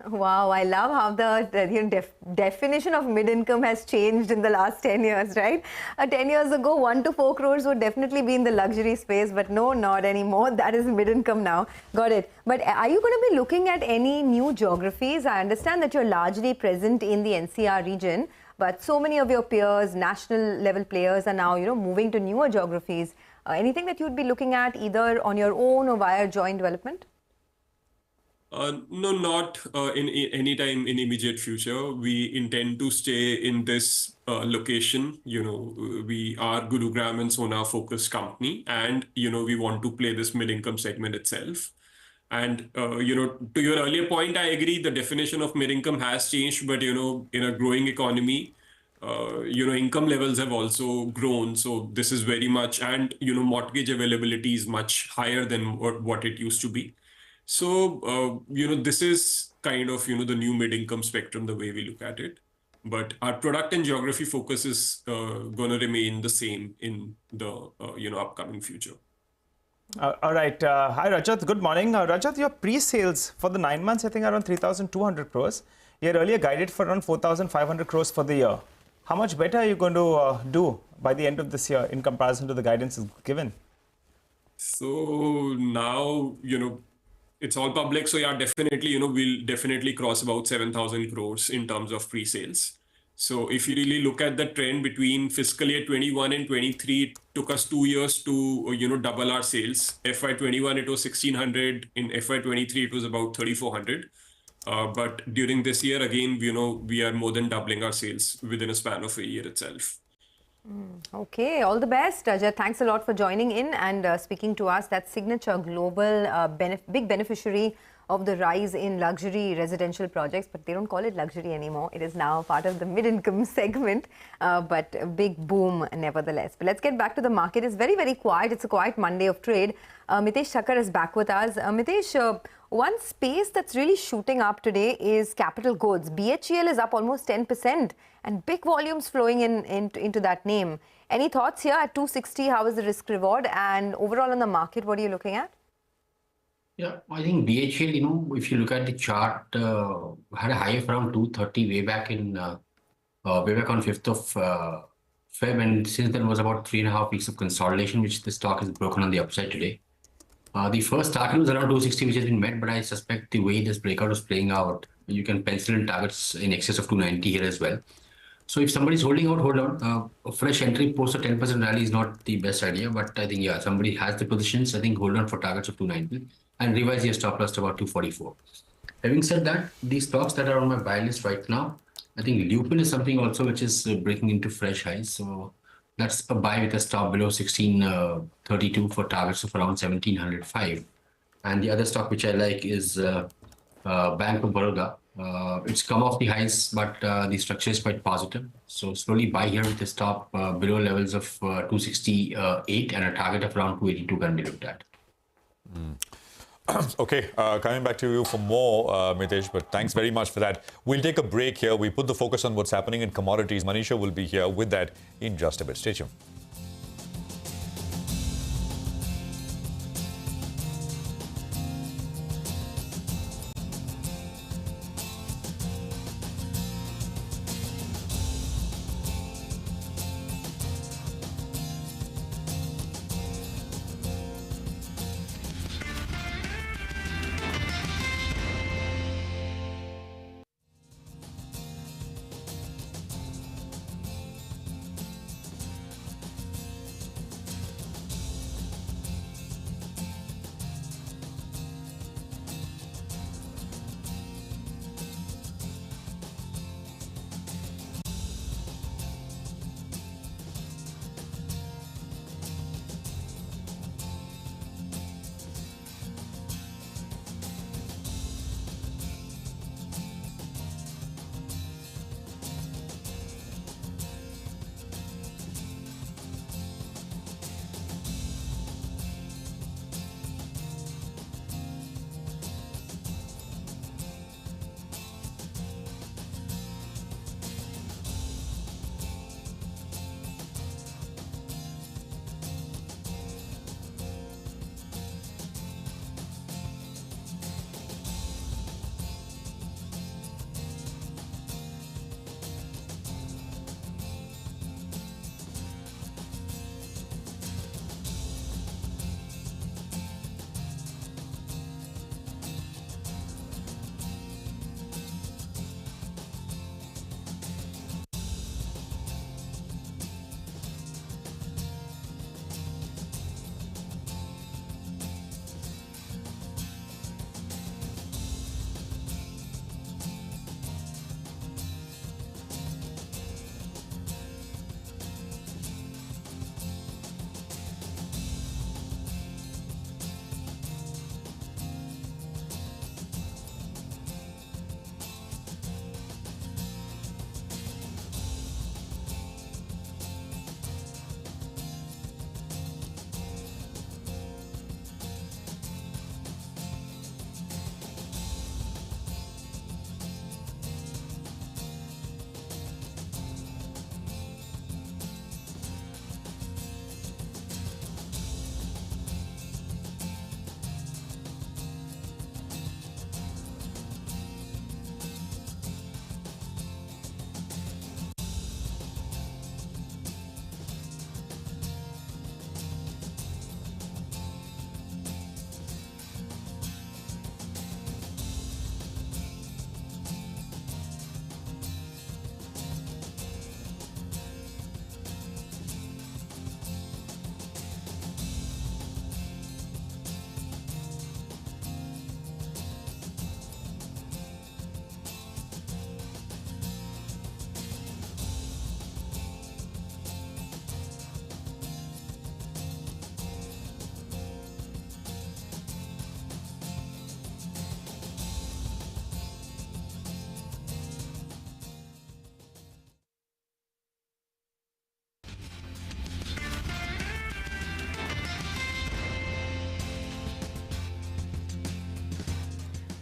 Wow, I love how the definition of mid-income has changed in the last 10 years, right? 10 years ago, 1 to 4 crores would definitely be in the luxury space, but no, not anymore. That is mid-income now. Got it. But are you going to be looking at any new geographies? I understand that you're largely present in the NCR region, but so many of your peers, national level players, are now, moving to newer geographies. Anything that you'd be looking at either on your own or via joint development? No, not in any time in immediate future. We intend to stay in this location. We are Gurugram and Sona focused company, and we want to play this mid-income segment itself. And to your earlier point, I agree the definition of mid-income has changed, but in a growing economy, income levels have also grown. So this is very much, and mortgage availability is much higher than what it used to be. So this is kind of the new mid-income spectrum, the way we look at it. But our product and geography focus is going to remain the same in the upcoming future. All right. Hi, Rajat. Good morning. Rajat, your pre-sales for the 9 months, I think, around 3,200 crores. You had earlier guided for around 4,500 crores for the year. How much better are you going to do by the end of this year in comparison to the guidance given? So now, it's all public. So yeah, definitely, we'll definitely cross about 7,000 crores in terms of pre-sales. So if you really look at the trend between fiscal year 21 and 23, it took us 2 years to, double our sales. FY21, it was 1600. In FY23, it was about 3400. But during this year, again, we are more than doubling our sales within a span of a year itself. Okay, all the best. Rajat, thanks a lot for joining in and speaking to us. That's Signature Global, big beneficiary of the rise in luxury residential projects, but they don't call it luxury anymore. It is now part of the mid-income segment, but a big boom nevertheless. But let's get back to the market. It's very, very quiet. It's a quiet Monday of trade. Mitesh Thakkar is back with us. Mitesh, one space that's really shooting up today is capital goods. BHEL is up almost 10% and big volumes flowing into that name. Any thoughts here at 260? How is the risk reward? And overall on the market, what are you looking at? Yeah, I think BHEL, if you look at the chart, had a high of around 230 way back on 5th of Feb, and since then was about 3.5 weeks of consolidation, which the stock has broken on the upside today. The first target was around 260, which has been met, but I suspect the way this breakout is playing out, you can pencil in targets in excess of 290 here as well. So if somebody's holding out, hold on. A fresh entry post a 10% rally is not the best idea, but I think, yeah, somebody has the positions. I think hold on for targets of 290 and revise your stop loss to about 244. Having said that, these stocks that are on my buy list right now, I think Lupin is something also which is breaking into fresh highs. So that's a buy with a stop below 1632 for targets of around 1705. And the other stock which I like is Bank of Baroda. It's come off the highs, but the structure is quite positive. So slowly buy here with a stop below levels of 268 and a target of around 282 can be looked at. Okay, coming back to you for more, Mitesh, but thanks very much for that. We'll take a break here. We put the focus on what's happening in commodities. Manisha will be here with that in just a bit. Stay tuned.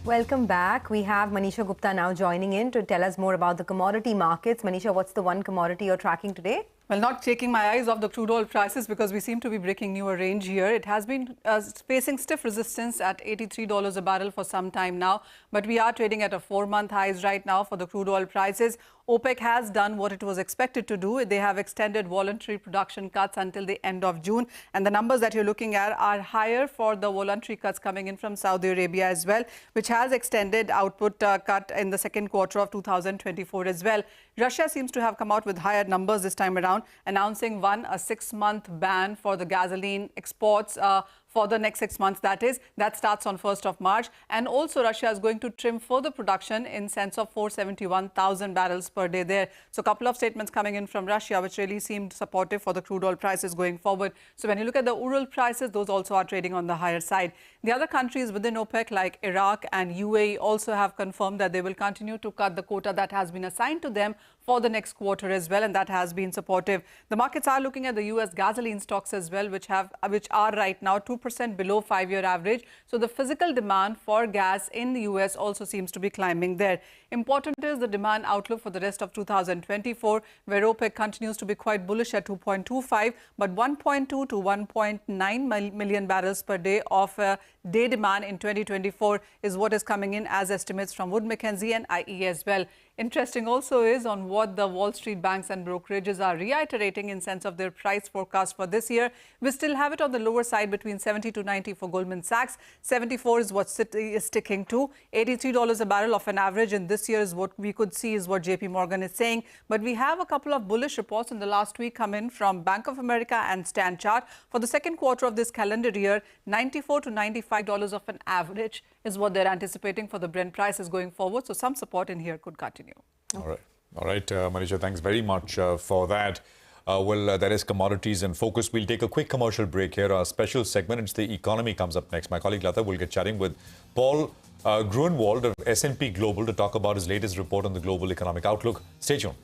Welcome back. We have Manisha Gupta now joining in to tell us more about the commodity markets. Manisha, what's the one commodity you're tracking today? Well, not taking my eyes off the crude oil prices because we seem to be breaking newer range here. It has been facing stiff resistance at $83 a barrel for some time now, but we are trading at a 4-month highs right now for the crude oil prices. OPEC has done what it was expected to do. They have extended voluntary production cuts until the end of June. And the numbers that you're looking at are higher for the voluntary cuts coming in from Saudi Arabia as well, which has extended output cut in the second quarter of 2024 as well. Russia seems to have come out with higher numbers this time around, announcing a 6-month ban for the gasoline exports for the next 6 months, that starts on 1st of March. And also Russia is going to trim further production in sense of 471,000 barrels per day there. So a couple of statements coming in from Russia, which really seemed supportive for the crude oil prices going forward. So when you look at the Ural prices, those also are trading on the higher side. The other countries within OPEC like Iraq and UAE also have confirmed that they will continue to cut the quota that has been assigned to them for the next quarter as well, and that has been supportive. The markets are looking at the US gasoline stocks as well, which are right now 2% below 5-year average. So the physical demand for gas in the US also seems to be climbing there. Important is the demand outlook for the rest of 2024, where OPEC continues to be quite bullish at 2.25, but 1.2 to 1.9 million barrels per day of day demand in 2024 is what is coming in as estimates from Wood Mackenzie and IE as well. Interesting also is on what the Wall Street banks and brokerages are reiterating in sense of their price forecast for this year. We still have it on the lower side between 70 to 90 for Goldman Sachs. 74 is what Citi is sticking to. $83 a barrel of an average in this year is what we could see is what JP Morgan is saying. But we have a couple of bullish reports in the last week come in from Bank of America and Stan Chart. For the second quarter of this calendar year, $94 to $95 of an average is what they're anticipating for the Brent prices going forward. So some support in here could continue. All right, Manisha, thanks very much for that. That is commodities in focus. We'll take a quick commercial break here. Our special segment, it's the economy, comes up next. My colleague Lata will get chatting with Paul Gruenwald of S&P Global to talk about his latest report on the global economic outlook. Stay tuned.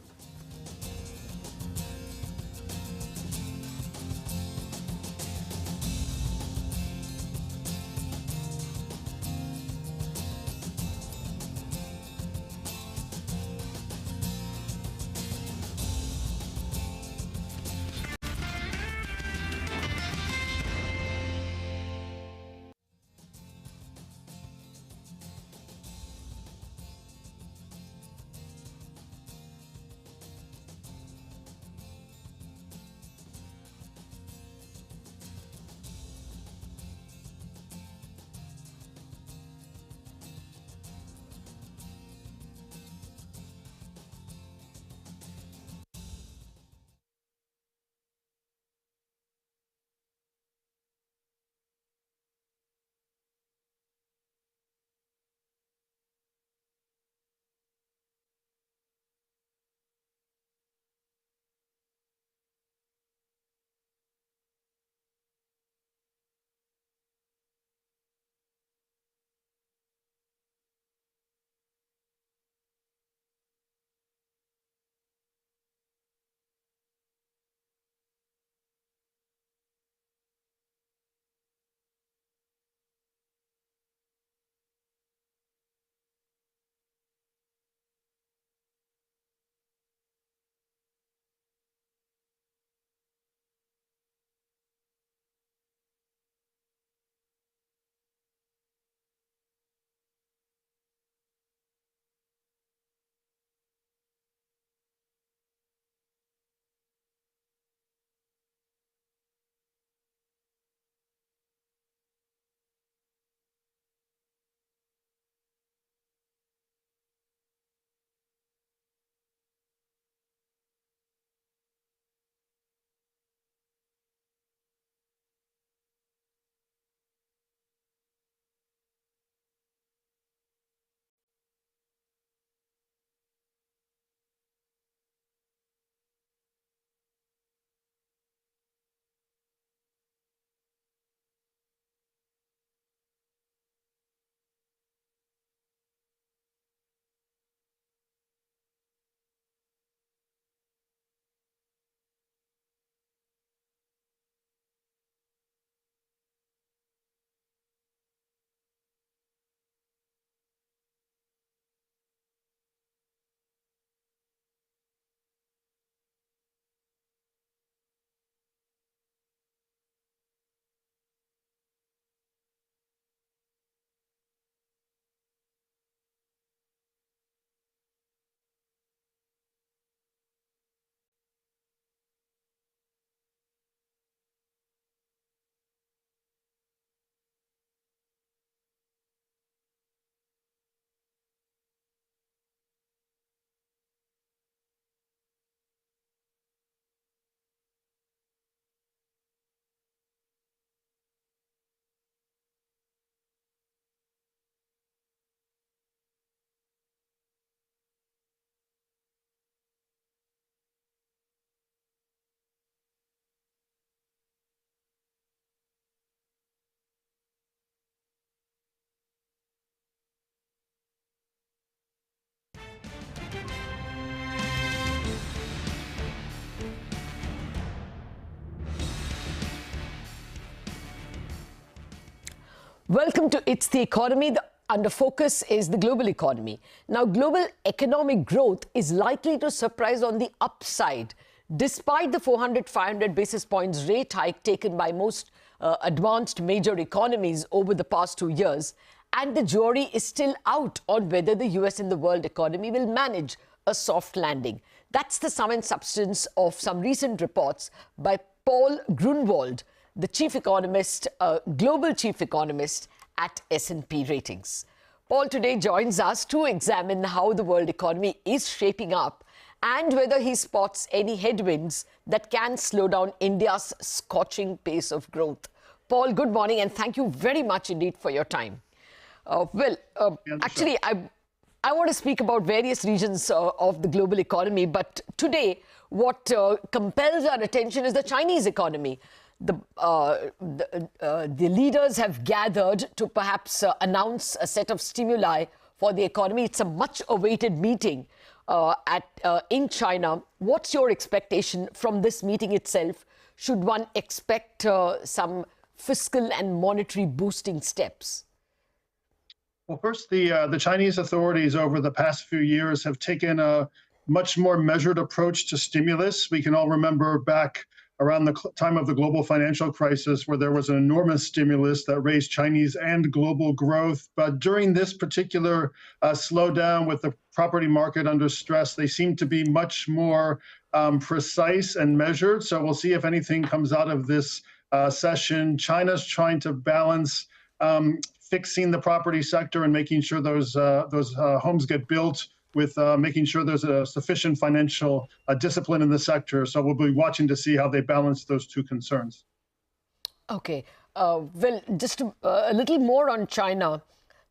Welcome to It's the Economy. Under focus is the global economy. Now, global economic growth is likely to surprise on the upside, despite the 400-500 basis points rate hike taken by most advanced major economies over the past 2 years. And the jury is still out on whether the US and the world economy will manage a soft landing. That's the sum and substance of some recent reports by Paul Grunwald, the chief economist, global chief economist at S&P Ratings. Paul today joins us to examine how the world economy is shaping up and whether he spots any headwinds that can slow down India's scorching pace of growth. Paul, good morning, and thank you very much indeed for your time. Actually, I want to speak about various regions of the global economy, but today what compels our attention is the Chinese economy. The leaders have gathered to perhaps announce a set of stimuli for the economy. It's a much-awaited meeting in China. What's your expectation from this meeting itself? Should one expect some fiscal and monetary boosting steps? Well, first, the Chinese authorities over the past few years have taken a much more measured approach to stimulus. We can all remember back around the time of the global financial crisis, where there was an enormous stimulus that raised Chinese and global growth. But during this particular slowdown with the property market under stress, they seem to be much more precise and measured. So we'll see if anything comes out of this session. China's trying to balance fixing the property sector and making sure those homes get built with making sure there's a sufficient financial discipline in the sector. So we'll be watching to see how they balance those two concerns. Okay. Well, just a little more on China.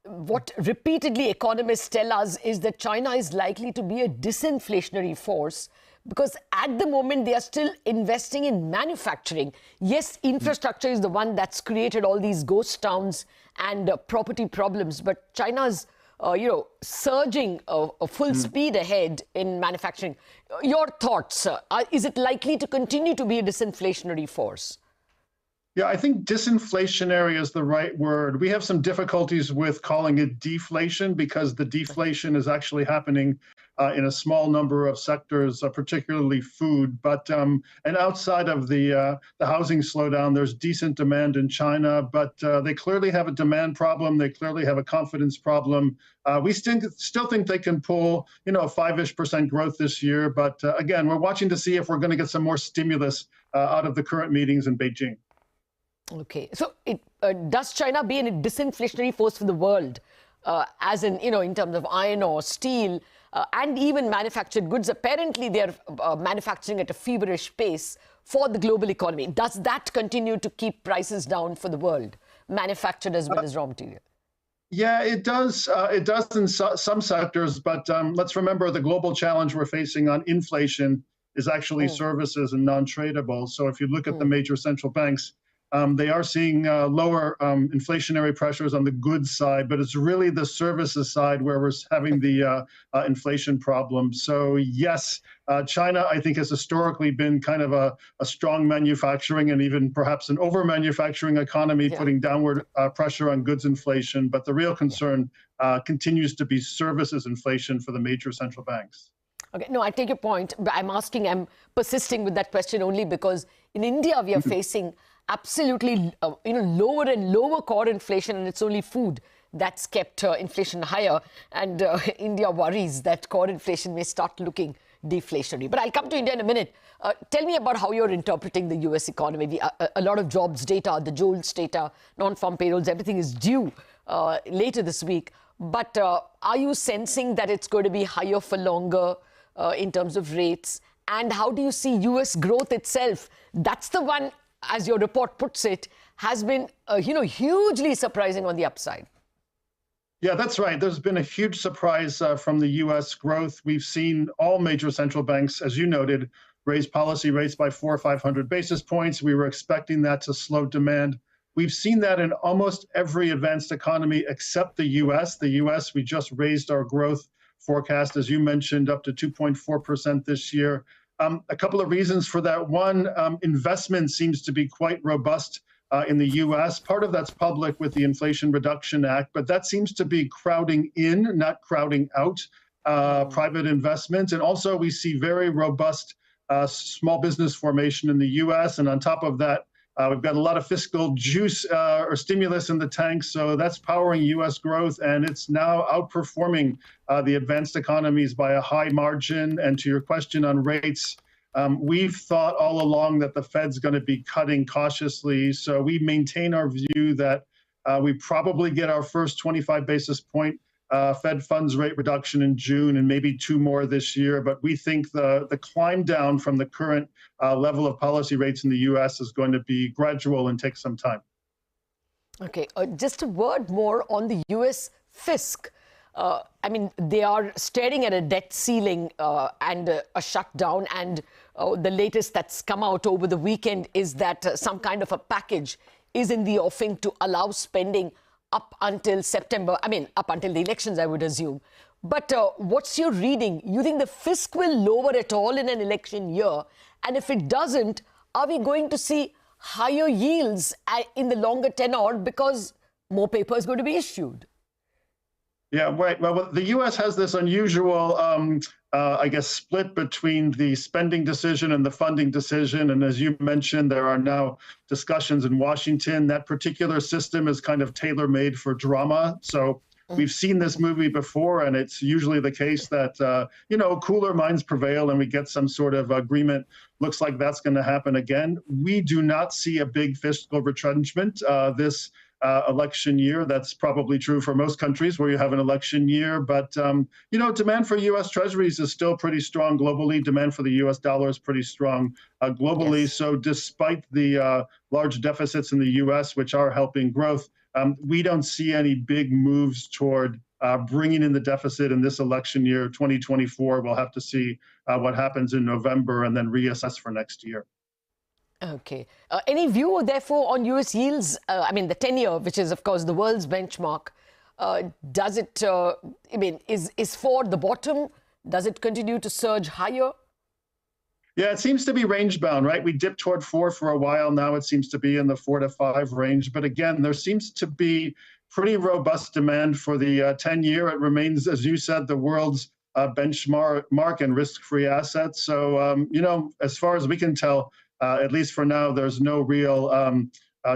What repeatedly economists tell us is that China is likely to be a disinflationary force because at the moment they are still investing in manufacturing. Yes, infrastructure is the one that's created all these ghost towns and property problems, but China's surging full speed ahead in manufacturing. Your thoughts, is it likely to continue to be a disinflationary force? Yeah, I think disinflationary is the right word. We have some difficulties with calling it deflation because the deflation is actually happening in a small number of sectors, particularly food. But and outside of the housing slowdown, there's decent demand in China, but they clearly have a demand problem. They clearly have a confidence problem. We still think they can pull, a 5-ish% growth this year. But again, we're watching to see if we're going to get some more stimulus out of the current meetings in Beijing. Okay, so does China be a disinflationary force for the world, as in, in terms of iron ore, steel, and even manufactured goods? Apparently, they're manufacturing at a feverish pace for the global economy. Does that continue to keep prices down for the world, manufactured as well as raw material? Yeah, it does. It does in some sectors, but let's remember the global challenge we're facing on inflation is actually services and non-tradable. So if you look at the major central banks, they are seeing lower inflationary pressures on the goods side, but it's really the services side where we're having the inflation problem. So yes, China, I think, has historically been kind of a strong manufacturing and even perhaps an over-manufacturing economy, putting downward pressure on goods inflation. But the real concern continues to be services inflation for the major central banks. Okay, no, I take your point. But I'm persisting with that question only because in India we are facing absolutely lower and lower core inflation, and it's only food that's kept inflation higher. And India worries that core inflation may start looking deflationary. But I'll come to India in a minute. Tell me about how you're interpreting the US economy. A lot of jobs data, the JOLTS data, non-farm payrolls, everything is due later this week. But are you sensing that it's going to be higher for longer in terms of rates? And how do you see US growth itself? That's the one, as your report puts it, has been, hugely surprising on the upside. Yeah, that's right. There's been a huge surprise from the U.S. growth. We've seen all major central banks, as you noted, raise policy rates by 400 or 500 basis points. We were expecting that to slow demand. We've seen that in almost every advanced economy except the U.S. The U.S., we just raised our growth forecast, as you mentioned, up to 2.4% this year. A couple of reasons for that. One, investment seems to be quite robust in the U.S. Part of that's public with the Inflation Reduction Act, but that seems to be crowding in, not crowding out private investment. And also we see very robust small business formation in the U.S. And on top of that, we've got a lot of fiscal juice or stimulus in the tank. So that's powering U.S. growth. And it's now outperforming the advanced economies by a high margin. And to your question on rates, we've thought all along that the Fed's going to be cutting cautiously. So we maintain our view that we probably get our first 25 basis point Fed funds rate reduction in June and maybe 2 more this year. But we think the climb down from the current level of policy rates in the U.S. is going to be gradual and take some time. Okay, just a word more on the U.S. fisc. I mean, they are staring at a debt ceiling and a shutdown. And the latest that's come out over the weekend is that some kind of a package is in the offing to allow spending up until September. I mean, up until the elections, I would assume. But what's your reading? You think the fisc will lower at all in an election year? And if it doesn't, are we going to see higher yields in the longer tenor because more paper is going to be issued? Yeah, right. Well, the U.S. has this unusual, I guess, split between the spending decision and the funding decision. And as you mentioned, there are now discussions in Washington. That particular system is kind of tailor-made for drama. So we've seen this movie before, and it's usually the case that, cooler minds prevail and we get some sort of agreement. Looks like that's going to happen again. We do not see a big fiscal retrenchment this election year. That's probably true for most countries where you have an election year. But, demand for U.S. Treasuries is still pretty strong globally. Demand for the U.S. dollar is pretty strong globally. Yes. So despite the large deficits in the U.S., which are helping growth, we don't see any big moves toward bringing in the deficit in this election year. 2024, we'll have to see what happens in November and then reassess for next year. Okay. Any view, therefore, on U.S. yields? I mean, the 10-year, which is, of course, the world's benchmark, does it, is for the bottom? Does it continue to surge higher? Yeah, it seems to be range bound, right? We dipped toward 4 for a while. Now it seems to be in the 4 to 5 range. But again, there seems to be pretty robust demand for the 10-year. It remains, as you said, the world's benchmark and risk-free assets. So, as far as we can tell, at least for now, there's no real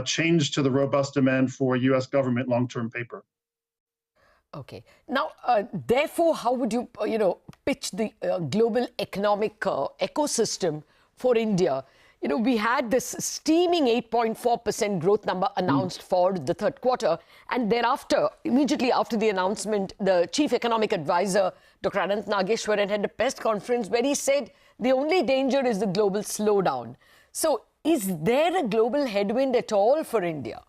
change to the robust demand for U.S. government long-term paper. Okay. Now, therefore, how would you, pitch the global economic ecosystem for India? We had this steaming 8.4% growth number announced for the third quarter. And thereafter, immediately after the announcement, the chief economic advisor, Dr. Anant Nageshwaran, had a press conference where he said the only danger is the global slowdown. So is there a global headwind at all for India?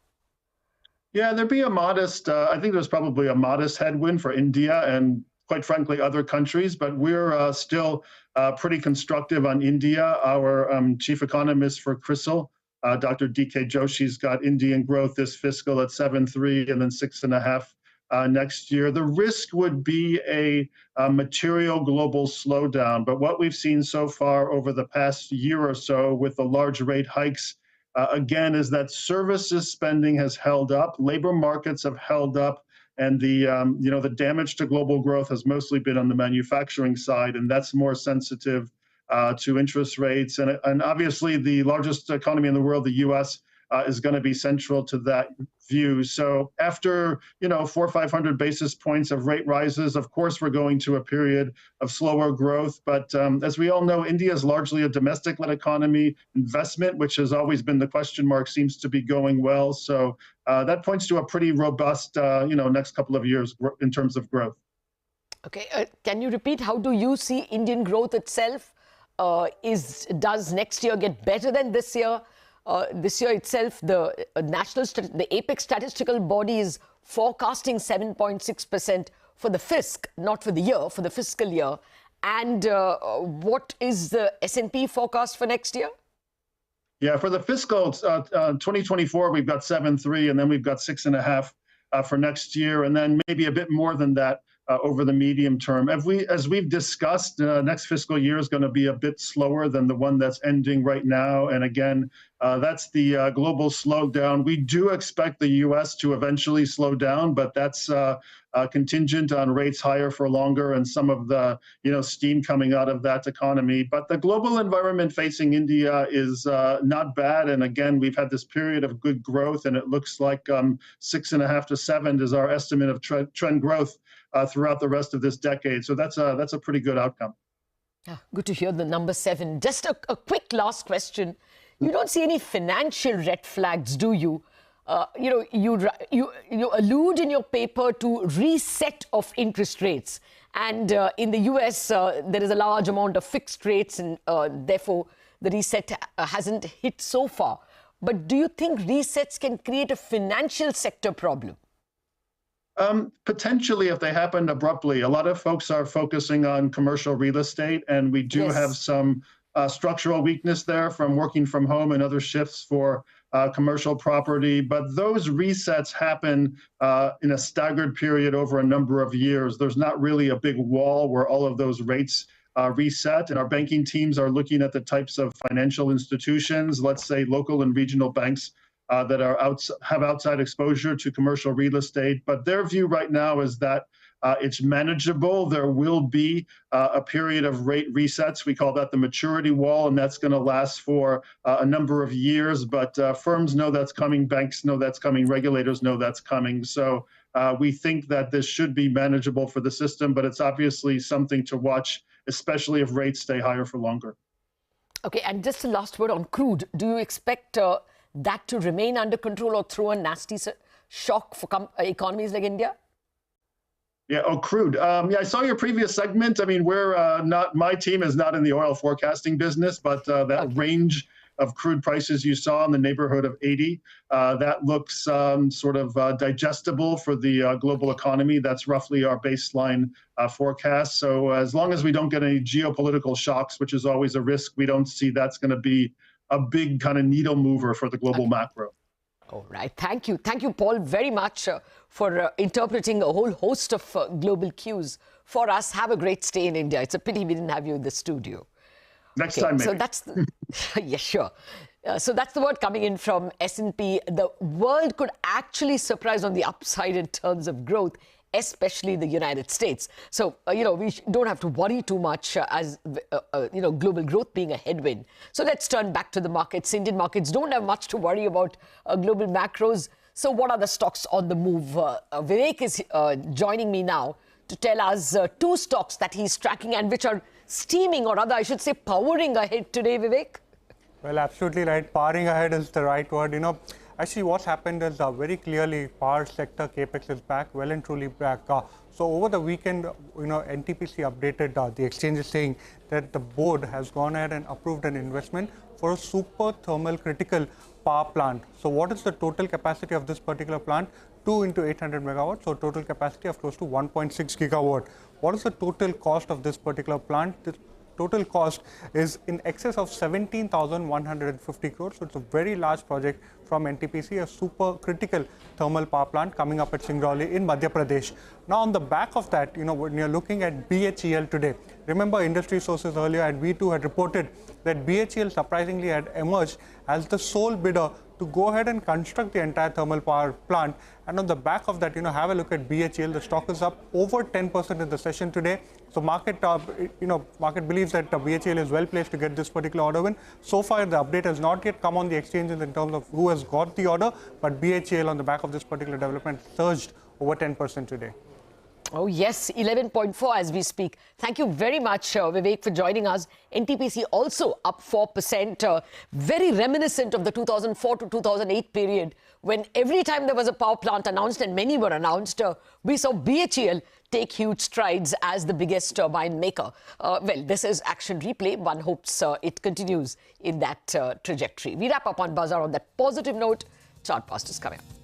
Yeah, there'd be a modest, I think there's probably a modest headwind for India and quite frankly, other countries, but we're still pretty constructive on India. Our chief economist for CRISIL, Dr. D.K. Joshi's got Indian growth this fiscal at 7.3 and then 6.5 next year. The risk would be a material global slowdown, but what we've seen so far over the past year or so with the large rate hikes, again, is that services spending has held up, labor markets have held up, and the damage to global growth has mostly been on the manufacturing side, and that's more sensitive to interest rates. And obviously, the largest economy in the world, the U.S., is going to be central to that view. So after 400 or 500 basis points of rate rises, of course, we're going to a period of slower growth. But as we all know, India is largely a domestic-led economy. Investment, which has always been the question mark, seems to be going well. So that points to a pretty robust, next couple of years in terms of growth. Okay, can you repeat, how do you see Indian growth itself? Does next year get better than this year? This year itself, the apex statistical body is forecasting 7.6% for the fisc, not for the year, for the fiscal year. And what is the S&P forecast for next year? Yeah, for the fiscal 2024, we've got 7.3, and then we've got 6.5 for next year, and then maybe a bit more than that over the medium term. As we've discussed, next fiscal year is going to be a bit slower than the one that's ending right now. And again, that's the global slowdown. We do expect the U.S. to eventually slow down, but that's contingent on rates higher for longer and some of the steam coming out of that economy. But the global environment facing India is not bad. And again, we've had this period of good growth, and it looks like 6.5 to 7 is our estimate of trend growth throughout the rest of this decade. So that's a pretty good outcome. Good to hear the number 7. Just a quick last question. You don't see any financial red flags, do you? You allude in your paper to reset of interest rates. And in the US, there is a large amount of fixed rates, and therefore the reset hasn't hit so far. But do you think resets can create a financial sector problem? Potentially, if they happened abruptly. A lot of folks are focusing on commercial real estate, and we do have some structural weakness there from working from home and other shifts for commercial property. But those resets happen in a staggered period over a number of years. There's not really a big wall where all of those rates reset. And our banking teams are looking at the types of financial institutions, let's say local and regional banks, that have outside exposure to commercial real estate. But their view right now is that it's manageable. There will be a period of rate resets. We call that the maturity wall, and that's going to last for a number of years. But firms know that's coming, banks know that's coming, regulators know that's coming. So we think that this should be manageable for the system, but it's obviously something to watch, especially if rates stay higher for longer. Okay, and just a last word on crude. Do you expect that to remain under control or throw a nasty shock for economies like India? Yeah, crude. Yeah, I saw your previous segment. I mean, my team is not in the oil forecasting business, but that range of crude prices you saw in the neighborhood of 80, that looks sort of digestible for the global economy. That's roughly our baseline forecast. So as long as we don't get any geopolitical shocks, which is always a risk, we don't see that's going to be a big kind of needle mover for the global macro. All right. Thank you. Thank you, Paul, very much for interpreting a whole host of global cues for us. Have a great stay in India. It's a pity we didn't have you in the studio. Next time, maybe. So that's yeah, sure. So that's the word coming in from S&P. The world could actually surprise on the upside in terms of growth, especially the United States. So, we don't have to worry too much as, global growth being a headwind. So let's turn back to the markets. Indian markets don't have much to worry about global macros. So what are the stocks on the move? Vivek is joining me now to tell us 2 stocks that he's tracking and which are steaming, or rather, I should say, powering ahead today, Vivek. Well, absolutely right. Powering ahead is the right word. Actually, what's happened is very clearly power sector capex is back, well and truly back. So over the weekend, NTPC updated the exchanges saying that the board has gone ahead and approved an investment for a super thermal critical power plant. So what is the total capacity of this particular plant? 2 into 800 megawatts, so total capacity of close to 1.6 gigawatt. What is the total cost of this particular plant? This total cost is in excess of 17,150 crores. So it's a very large project from NTPC, a super critical thermal power plant coming up at Singrauli in Madhya Pradesh. Now, on the back of that, when you're looking at BHEL today, remember industry sources earlier and we too had reported that BHEL surprisingly had emerged as the sole bidder to go ahead and construct the entire thermal power plant. And on the back of that, have a look at BHEL. The stock is up over 10% in the session today. So market believes that BHEL is well placed to get this particular order win. So far, the update has not yet come on the exchanges in terms of who has got the order, but BHEL on the back of this particular development surged over 10% today. Oh, yes, 11.4 as we speak. Thank you very much, Vivek, for joining us. NTPC also up 4%, very reminiscent of the 2004 to 2008 period when every time there was a power plant announced, and many were announced, we saw BHEL take huge strides as the biggest turbine maker. Well, this is action replay. One hopes it continues in that trajectory. We wrap up on Bazaar on that positive note. Chartpast is coming up.